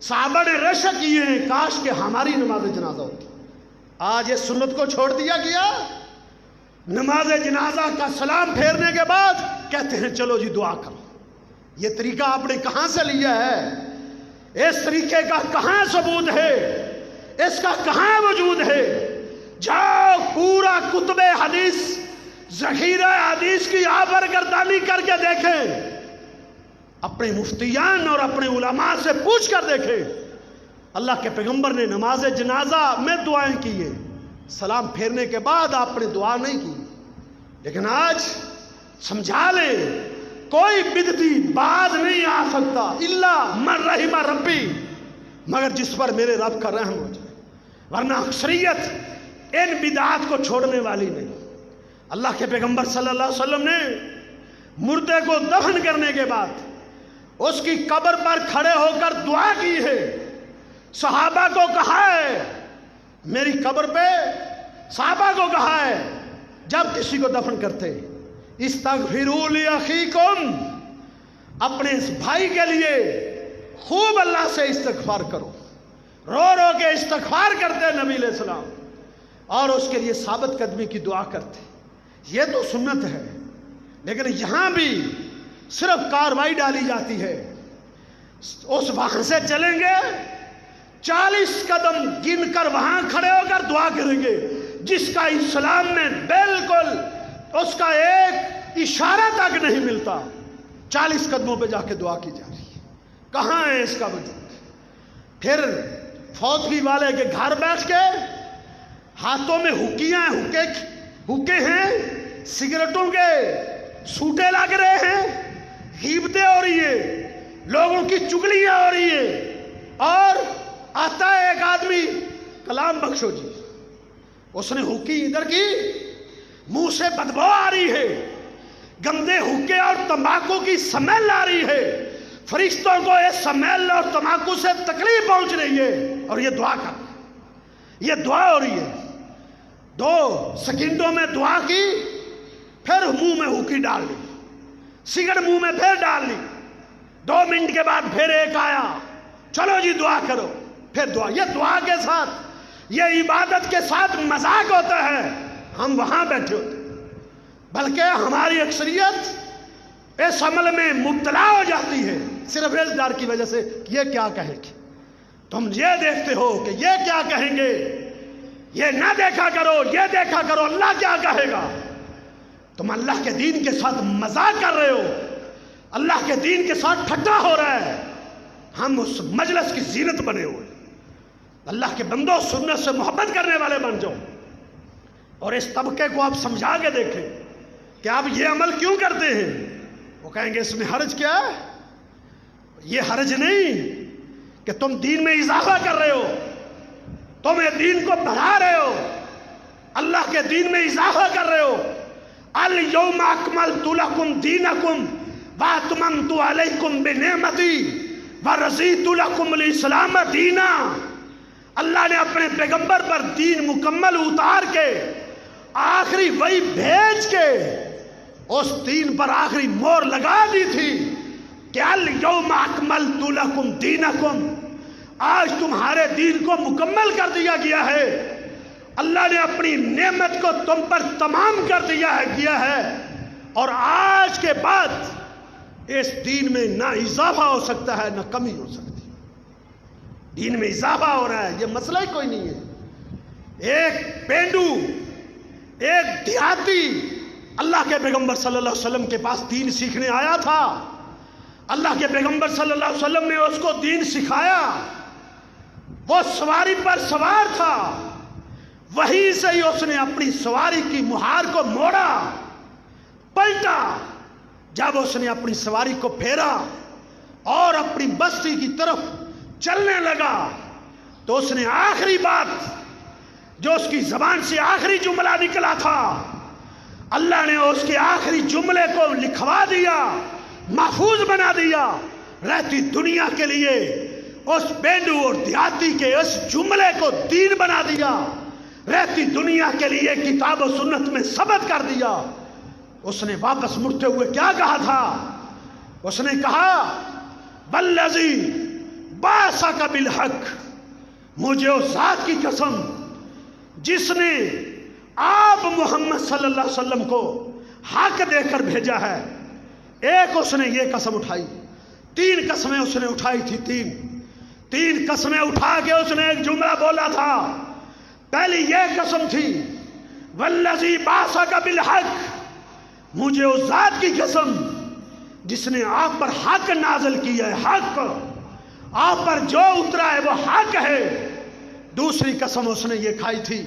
صحابہ نے رشک کیے ہیں کاش کہ ہماری نماز جنازہ ہوتی. آج یہ سنت کو چھوڑ دیا گیا. نماز جنازہ کا سلام پھیرنے کے بعد کہتے ہیں چلو جی دعا کرو. یہ طریقہ آپ نے کہاں سے لیا ہے؟ اس طریقے کا کہاں ثبوت ہے؟ اس کا کہاں وجود ہے؟ جاؤ پورا کتب حدیث، ذخیرہ حدیث کی آبر گردانی کر کے دیکھیں، اپنے مفتیان اور اپنے علماء سے پوچھ کر دیکھیں. اللہ کے پیغمبر نے نماز جنازہ میں دعائیں کی ہیں، سلام پھیرنے کے بعد آپ نے دعا نہیں کی. لیکن آج سمجھا لیں کوئی بدعتی باز نہیں آ سکتا الا من رحم ربی، مگر جس پر میرے رب کا رحم ہو جائے. ورنہ اکثریت ان بدعات کو چھوڑنے والی نہیں. اللہ کے پیغمبر صلی اللہ علیہ وسلم نے مردے کو دفن کرنے کے بعد اس کی قبر پر کھڑے ہو کر دعا کی ہے. صحابہ کو کہا ہے میری قبر پہ، صحابہ کو کہا ہے جب کسی کو دفن کرتے استغفروا لاخیکم، اپنے اس بھائی کے لیے خوب اللہ سے استغفار کرو. رو رو کے استغفار کرتے نبی علیہ السلام، اور اس کے لیے ثابت قدمی کی دعا کرتے. یہ تو سنت ہے، لیکن یہاں بھی صرف کاروائی ڈالی جاتی ہے. اس وہاں سے چلیں گے 40 قدم گن کر وہاں کھڑے ہو کر دعا کریں گے، جس کا اسلام میں بالکل اس کا ایک اشارہ تک نہیں ملتا. 40 قدموں پہ جا کے دعا کی جا رہی ہے. کہاں ہے اس کا وجود؟ پھر فوتگی والے کے گھر بیٹھ کے ہاتھوں میں حکے ہیں، سگریٹوں کے سوٹے لگ رہے ہیں، غیبتیں ہو رہی ہے، لوگوں کی چگلیاں ہو رہی ہے، اور آتا ہے ایک آدمی کلام بخشو جی، اس نے حکی ادھر کی، منہ سے بدبو آ رہی ہے، گندے حکے اور تمباکو کی سمیل آ رہی ہے، فرشتوں کو اس سمیل اور تمباکو سے تکلیف پہنچ رہی ہے، اور یہ دعا کر، یہ دعا ہو رہی ہے. 2 سیکنڈوں میں دعا کی، پھر منہ میں حکی ڈال لی، سگریٹ منہ میں پھر ڈال لی. 2 منٹ کے بعد پھر ایک آیا، چلو جی دعا کرو، پھر دعا. یہ دعا کے ساتھ، یہ عبادت کے ساتھ مذاق ہوتا ہے. ہم وہاں بیٹھے ہوتے، بلکہ ہماری اکثریت اس عمل میں مبتلا ہو جاتی ہے صرف اس ڈر کی وجہ سے کہ یہ کیا کہیں گے. تم یہ دیکھتے ہو کہ یہ کیا کہیں گے، یہ نہ دیکھا کرو، یہ دیکھا کرو اللہ کیا کہے گا. تم اللہ کے دین کے ساتھ مذاق کر رہے ہو، اللہ کے دین کے ساتھ ٹھٹا ہو رہا ہے. ہم اس مجلس کی زینت بنے ہوئے. اللہ کے بندوں سنت سے محبت کرنے والے بن جاؤ، اور اس طبقے کو آپ سمجھا کے دیکھیں کہ آپ یہ عمل کیوں کرتے ہیں؟ وہ کہیں گے اس میں حرج کیا ہے؟ یہ حرج نہیں کہ تم دین میں اضافہ کر رہے ہو، تم یہ دین کو بڑھا رہے ہو، اللہ کے دین میں اضافہ کر رہے ہو۔ الیوم اکملت لکم دینکم واتممت علیکم بنعمتی ورضیت لکم الاسلام دینا۔ اللہ نے اپنے پیغمبر پر دین مکمل اتار کے آخری وہی بھیج کے اس دین پر آخری مور لگا دی تھی کہ الیوم اکملت لکم دینکم، آج تمہارے دین کو مکمل کر دیا گیا ہے، اللہ نے اپنی نعمت کو تم پر تمام کر کیا ہے، اور آج کے بعد اس دین میں نہ اضافہ ہو سکتا ہے نہ کمی ہو سکتی۔ دین میں اضافہ ہو رہا ہے، یہ مسئلہ ہی کوئی نہیں ہے۔ ایک پینڈو، ایک دیہاتی اللہ کے پیغمبر صلی اللہ علیہ وسلم کے پاس دین سیکھنے آیا تھا، اللہ کے پیغمبر صلی اللہ علیہ وسلم نے اس کو دین سکھایا، وہ سواری پر سوار تھا، وہیں سے ہی اس نے اپنی سواری کی مہار کو موڑا، پلٹا۔ جب اس نے اپنی سواری کو پھیرا اور اپنی بستی کی طرف چلنے لگا تو اس نے آخری بات جو اس کی زبان سے آخری جملہ نکلا تھا، اللہ نے اس کے آخری جملے کو لکھوا دیا، محفوظ بنا دیا، رہتی دنیا کے لیے اس پینڈو اور دیہاتی کے اس جملے کو دین بنا دیا، رہتی دنیا کے لیے کتاب و سنت میں ثبت کر دیا۔ اس نے واپس مڑتے ہوئے کیا کہا تھا؟ اس نے کہا والذی بعثک بالحق، مجھے اس ذات کی قسم جس نے آپ محمد صلی اللہ علیہ وسلم کو حق دے کر بھیجا ہے۔ ایک اس نے یہ قسم اٹھائی، تین قسمیں اس نے اٹھائی تھی، تین قسمیں اٹھا کے اس نے ایک جملہ بولا تھا۔ پہلی یہ قسم تھی والذی بعثک بالحق، مجھے اس ذات کی قسم جس نے آپ پر حق نازل کیا ہے، حق آپ پر جو اترا ہے وہ حق ہے۔ دوسری قسم اس نے یہ کھائی تھی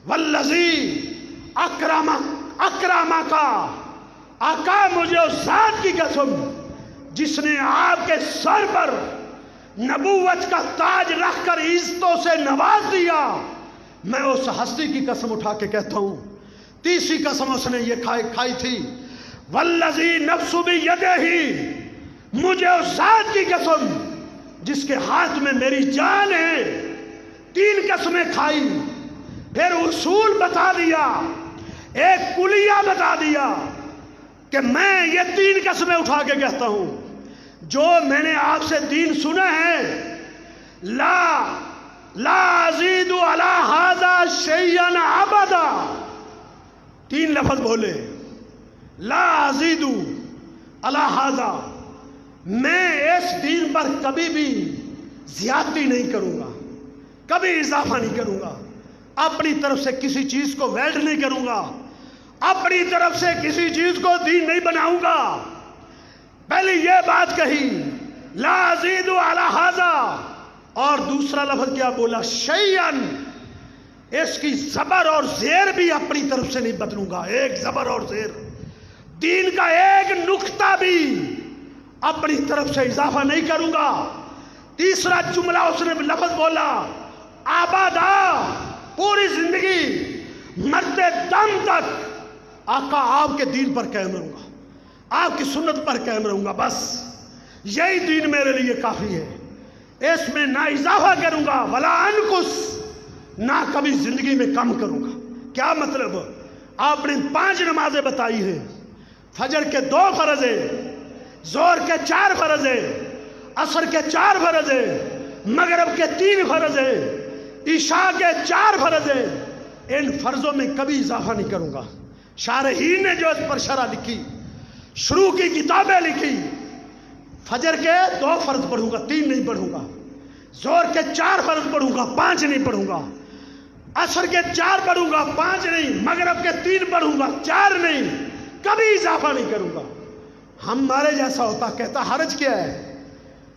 والذی اکرمک، آقا مجھے اس ذات کی قسم جس نے آپ کے سر پر نبوت کا تاج رکھ کر عزتوں سے نواز دیا، میں اس ہستی کی قسم اٹھا کے کہتا ہوں۔ تیسری قسم اس نے یہ کھائی تھی والذی نفس بیدہ، مجھے اس ذات کی قسم جس کے ہاتھ میں میری جان ہے۔ تین قسمیں کھائی، پھر اصول بتا دیا، ایک کلیہ بتا دیا کہ میں یہ تین قسمیں اٹھا کے کہتا ہوں، جو میں نے آپ سے دین سنا ہے، لا ازید علی ھذا شیئا ابدا، تین لفظ بولے، لا ازید علی ھذا، میں اس دین پر کبھی بھی زیادتی نہیں کروں گا، کبھی اضافہ نہیں کروں گا، اپنی طرف سے کسی چیز کو ویلڈ نہیں کروں گا، اپنی طرف سے کسی چیز کو دین نہیں بناؤں گا۔ پہلے یہ بات کہی لا ازید علی ھذا، اور دوسرا لفظ کیا بولا؟ شیئن، اس کی زبر اور زیر بھی اپنی طرف سے نہیں بدلوں گا، ایک زبر اور زیر، دین کا ایک نقطہ بھی اپنی طرف سے اضافہ نہیں کروں گا۔ تیسرا جملہ اس نے لفظ بولا آبادا، پوری زندگی مرتے دم تک آقا آپ کے دین پر قائم رہوں گا، آپ کی سنت پر قائم رہوں گا، بس یہی دین میرے لیے کافی ہے، اس میں نہ اضافہ کروں گا ولا انقص، نہ کبھی زندگی میں کم کروں گا۔ کیا مطلب؟ آپ نے 5 نمازیں بتائی ہیں، فجر کے 2 فرض ہیں، ظہر کے 4 فرض ہیں، عصر کے 4 فرض ہیں، مغرب کے 3 فرض ہیں، عشاء کے 4 فرض ہیں، ان فرضوں میں کبھی اضافہ نہیں کروں گا۔ شارحین نے جو اس پر شرح لکھی، شروع کی کتابیں لکھی، فجر کے 2 فرض پڑھوں گا، 3 نہیں پڑھوں گا، ظہر کے 4 فرض پڑھوں گا، 5 نہیں پڑھوں گا، عصر کے 4 پڑھوں گا، 5 نہیں، مغرب کے 3 پڑھوں گا، 4 نہیں، کبھی اضافہ نہیں کروں گا۔ ہمارے جیسا ہوتا کہتا حرج کیا ہے؟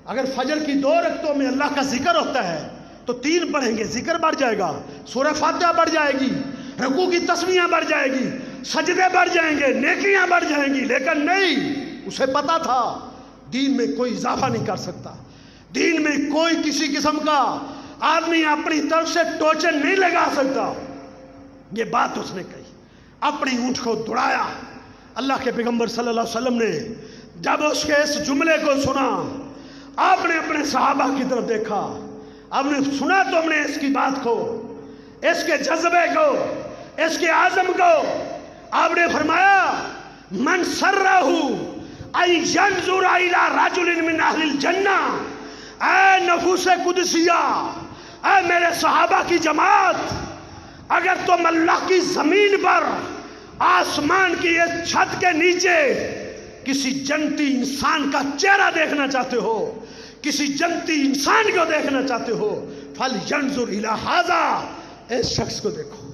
اگر فجر کی 2 رکعتوں میں اللہ کا ذکر ہوتا ہے تو 3 پڑھیں گے، ذکر بڑھ جائے گا، سورہ فاتحہ بڑھ جائے گی، رکوع کی تسبیحیں بڑھ جائے گی، سجدے بڑھ جائیں گے، نیکیاں بڑھ جائیں گی، لیکن نہیں، اسے پتا تھا دین میں کوئی اضافہ نہیں کر سکتا، دین میں کوئی کسی قسم کا آدمی اپنی طرف سے ٹوچن نہیں لگا سکتا. یہ بات اس نے کہی، اپنی اونٹ کو دوڑایا. اللہ کے پیغمبر صلی اللہ علیہ وسلم نے جب اس کے اس جملے کو سنا، آپ نے اپنے صحابہ کی طرف دیکھا، آپ نے سنا تم نے اس کی بات کو، اس کے جذبے کو، اس کے عزم کو. آپ نے فرمایا من سرہ ان ینظر الی رجل من اہل الجنہ، اے نفوس قدسیہ، اے میرے صحابہ کی جماعت، اگر تم اللہ کی زمین پر آسمان کی اس چھت کے نیچے کسی جنتی انسان کا چہرہ دیکھنا چاہتے ہو، کسی جنتی انسان کو دیکھنا چاہتے ہو، فَلْيَنْظُرْ إِلَىٰ هَذَا، اس شخص کو دیکھو،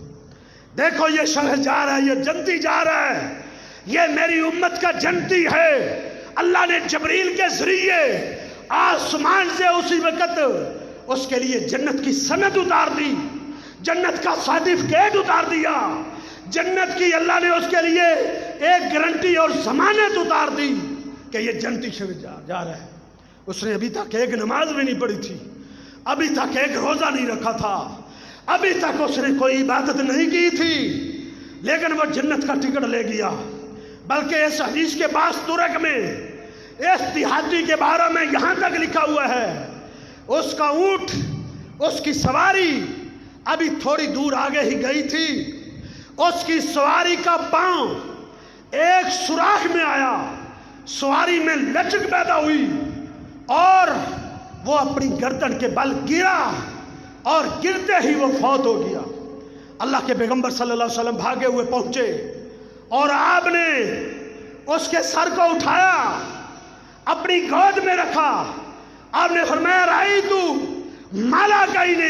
دیکھو یہ شخص جا رہا ہے، یہ جنتی جا رہا ہے، یہ میری امت کا جنتی ہے. اللہ نے جبریل کے ذریعے آسمان سے اسی وقت اس کے لیے جنت کی سند اتار دی، جنت کا سرٹیفکیٹ اتار دیا، جنت کی اللہ نے اس کے لیے ایک گارنٹی اور ضمانت اتار دی کہ یہ جنتی شخص جا رہا ہے. اس نے ابھی تک ایک نماز بھی نہیں پڑھی تھی، ابھی تک ایک روزہ نہیں رکھا تھا، ابھی تک اس نے کوئی عبادت نہیں کی تھی، لیکن وہ جنت کا ٹکٹ لے گیا. بلکہ اس حدیث کے بعض طرق میں اس دیہاتی کے بارے میں یہاں تک لکھا ہوا ہے، اس کا اونٹ، اس کی سواری ابھی تھوڑی دور آگے ہی گئی تھی، اس کی سواری کا پاؤں ایک سوراخ میں آیا، سواری میں لچک پیدا ہوئی اور وہ اپنی گردن کے بل گرا اور گرتے ہی وہ فوت ہو گیا. اللہ کے پیغمبر صلی اللہ علیہ وسلم بھاگے ہوئے پہنچے اور آپ نے اس کے سر کو اٹھایا، اپنی گود میں رکھا. آپ نے فرمایا رأیت ملکین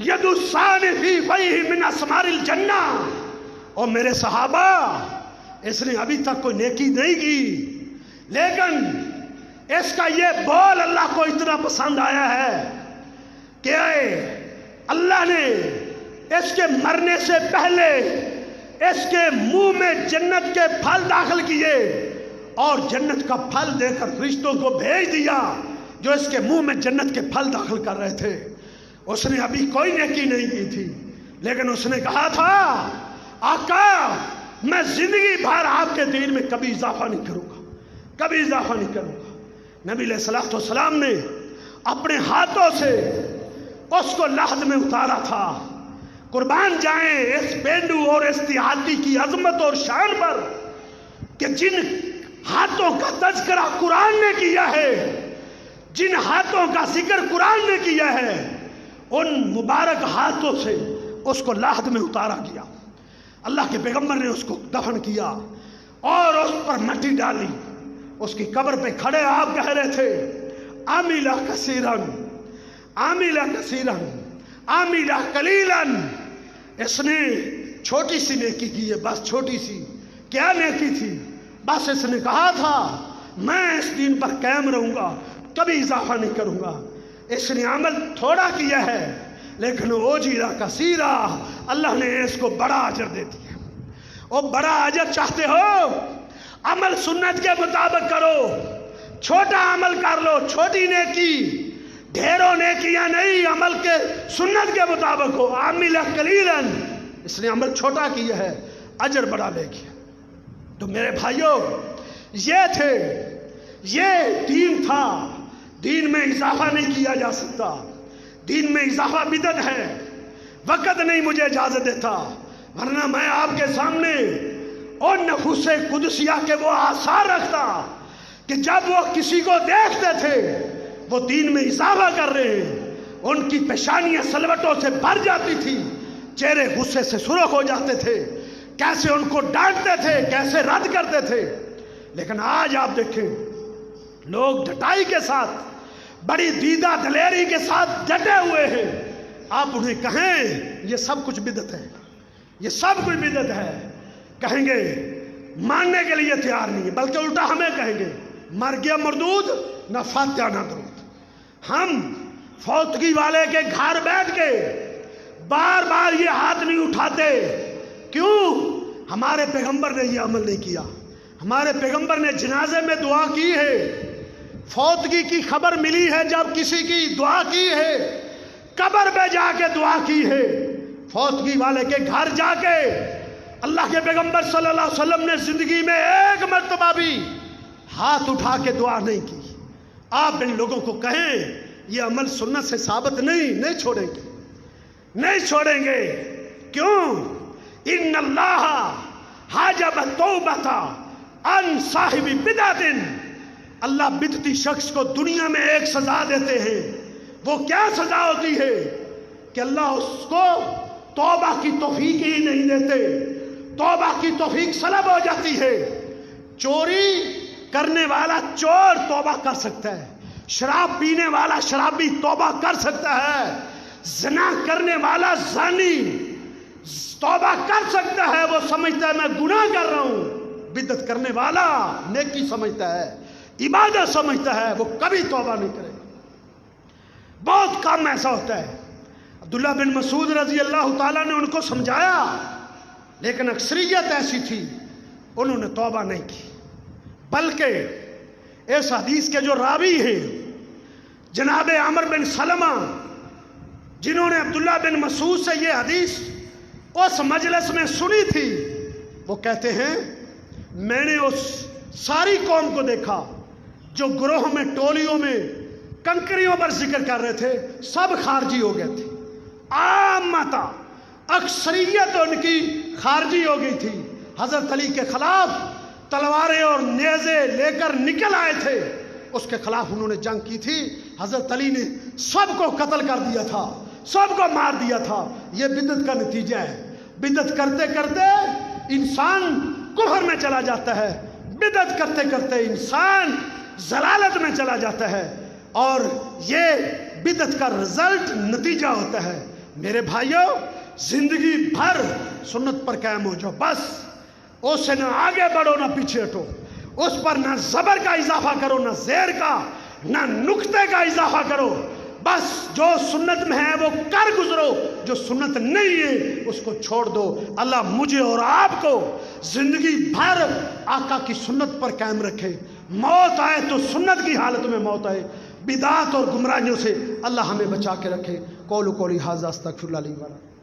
یدوسان فی فیہ من اسمار الجنہ. اور میرے صحابہ، اس نے ابھی تک کوئی نیکی نہیں کی، لیکن اس کا یہ بول اللہ کو اتنا پسند آیا ہے کہ اللہ نے اس کے مرنے سے پہلے اس کے منہ میں جنت کے پھل داخل کیے اور جنت کا پھل دے کر فرشتوں کو بھیج دیا جو اس کے منہ میں جنت کے پھل داخل کر رہے تھے. اس نے ابھی کوئی نیکی نہیں کی تھی، لیکن اس نے کہا تھا آقا میں زندگی بھر آپ کے دین میں کبھی اضافہ نہیں کروں گا، کبھی اضافہ نہیں کروں گا. نبی علیہ الصلوۃ والسلام نے اپنے ہاتھوں سے اس کو لحد میں اتارا تھا. قربان جائیں اس پینڈو اور اس دیہاتی کی عظمت اور شان پر کہ جن ہاتھوں کا تذکرہ قرآن نے کیا ہے، جن ہاتھوں کا ذکر قرآن نے کیا ہے، ان مبارک ہاتھوں سے اس کو لحد میں اتارا گیا. اللہ کے پیغمبر نے اس کو دفن کیا اور اس پر مٹی ڈالی. اس کی قبر پہ کھڑے آپ کہہ رہے تھے عاملہ کثیرن، عاملہ کثیرن، عاملہ قلیلاً. اس نے چھوٹی سی نیکی کی ہے، بس چھوٹی سی. کیا نیکی تھی؟ بس اس نے کہا تھا میں اس دین پر قائم رہوں گا، کبھی اضافہ نہیں کروں گا. اس نے عمل تھوڑا کیا ہے لیکن اوجیرا کثیرا، اللہ نے اس کو بڑا اجر دے دیا. اور بڑا اجر چاہتے ہو؟ عمل سنت کے مطابق کرو، چھوٹا عمل کر لو، چھوٹی نیکی، ڈھیروں نیکیاں نہیں، عمل کے سنت کے مطابق ہو. عاملہ قلیلاً، اس نے عمل چھوٹا کیا ہے، اجر بڑا لے گیا. تو میرے بھائیوں، یہ تھے، یہ دین تھا. دین میں اضافہ نہیں کیا جا سکتا، دین میں اضافہ بدعت ہے. وقت نہیں مجھے اجازت دیتا، ورنہ میں آپ کے سامنے اور نفوس قدسیہ کے وہ آثار رکھتا کہ جب وہ کسی کو دیکھتے تھے وہ دین میں اضافہ کر رہے ہیں، ان کی پیشانیاں سلوٹوں سے بھر جاتی تھی، چہرے غصے سے سرخ ہو جاتے تھے، کیسے ان کو ڈانٹتے تھے، کیسے رد کرتے تھے. لیکن آج آپ دیکھیں لوگ ڈٹائی کے ساتھ، بڑی دیدہ دلیری کے ساتھ ڈٹے ہوئے ہیں. آپ انہیں کہیں یہ سب کچھ بدعت ہے، یہ سب کچھ بدعت ہے، کہیں گے ماننے کے لیے تیار نہیں ہے، بلکہ الٹا ہمیں کہیں گے مر گیا مردود، نہ فاتحہ نہ درود. ہم فوتگی والے کے گھر بیٹھ کے بار بار یہ ہاتھ نہیں اٹھاتے. کیوں؟ ہمارے پیغمبر نے یہ عمل نہیں کیا. ہمارے پیغمبر نے جنازے میں دعا کی ہے, فوتگی کی خبر ملی ہے جب کسی کی دعا کی ہے, قبر پہ جا کے دعا کی ہے, فوتگی والے کے گھر جا کے. اللہ کے پیغمبر صلی اللہ علیہ وسلم نے زندگی میں ایک مرتبہ بھی ہاتھ اٹھا کے دعا نہیں کی. آپ ان لوگوں کو کہیں یہ عمل سنت سے ثابت نہیں چھوڑیں گے, نہیں چھوڑیں گے. کیوں؟ ان اللہ حاجب التوبۃ عن صاحب بدعۃ. اللہ بدعتی شخص کو دنیا میں ایک سزا دیتے ہیں. وہ کیا سزا ہوتی ہے کہ اللہ اس کو توبہ کی توفیق ہی نہیں دیتے, توبہ کی توفیق سلب ہو جاتی ہے. چوری کرنے والا چور توبہ کر سکتا ہے, شراب پینے والا شرابی توبہ کر سکتا ہے, زنا کرنے والا زانی توبہ کر سکتا ہے, وہ سمجھتا ہے میں گناہ کر رہا ہوں. بدعت کرنے والا نیکی سمجھتا ہے, عبادت سمجھتا ہے, وہ کبھی توبہ نہیں کرے گا. بہت کم ایسا ہوتا ہے. عبداللہ بن مسعود رضی اللہ تعالیٰ نے ان کو سمجھایا, لیکن اکثریت ایسی تھی انہوں نے توبہ نہیں کی. بلکہ اس حدیث کے جو راوی ہیں جناب عمر بن سلمہ, جنہوں نے عبداللہ بن مسعود سے یہ حدیث اس مجلس میں سنی تھی, وہ کہتے ہیں میں نے اس ساری قوم کو دیکھا جو گروہ میں ٹولیوں میں کنکریوں پر ذکر کر رہے تھے, سب خارجی ہو گئے تھے. عامتا اکثریت ان کی خارجی ہو گئی تھی. حضرت علی کے خلاف تلواریں اور نیزے لے کر نکل آئے تھے, اس کے خلاف انہوں نے جنگ کی تھی. حضرت علی نے سب کو قتل کر دیا تھا, سب کو مار دیا تھا. یہ بدعت کا نتیجہ ہے. بدعت کرتے کرتے انسان کفر میں چلا جاتا ہے, بدعت کرتے کرتے انسان ضلالت میں چلا جاتا ہے, اور یہ بدعت کا رزلٹ نتیجہ ہوتا ہے. میرے بھائیوں, زندگی بھر سنت پر قائم ہو جاؤ بس. اس سے نہ آگے بڑھو نہ پیچھے ہٹو. اس پر نہ زبر کا اضافہ کرو نہ زیر کا, نہ نقطے کا اضافہ کرو. بس جو سنت میں ہے وہ کر گزرو, جو سنت نہیں ہے اس کو چھوڑ دو. اللہ مجھے اور آپ کو زندگی بھر آقا کی سنت پر قائم رکھے. موت آئے تو سنت کی حالت میں موت آئے. بدعات اور گمراہیوں سے اللہ ہمیں بچا کے رکھے. قولوا قولی ھذا استغفر اللہ لی و لکم.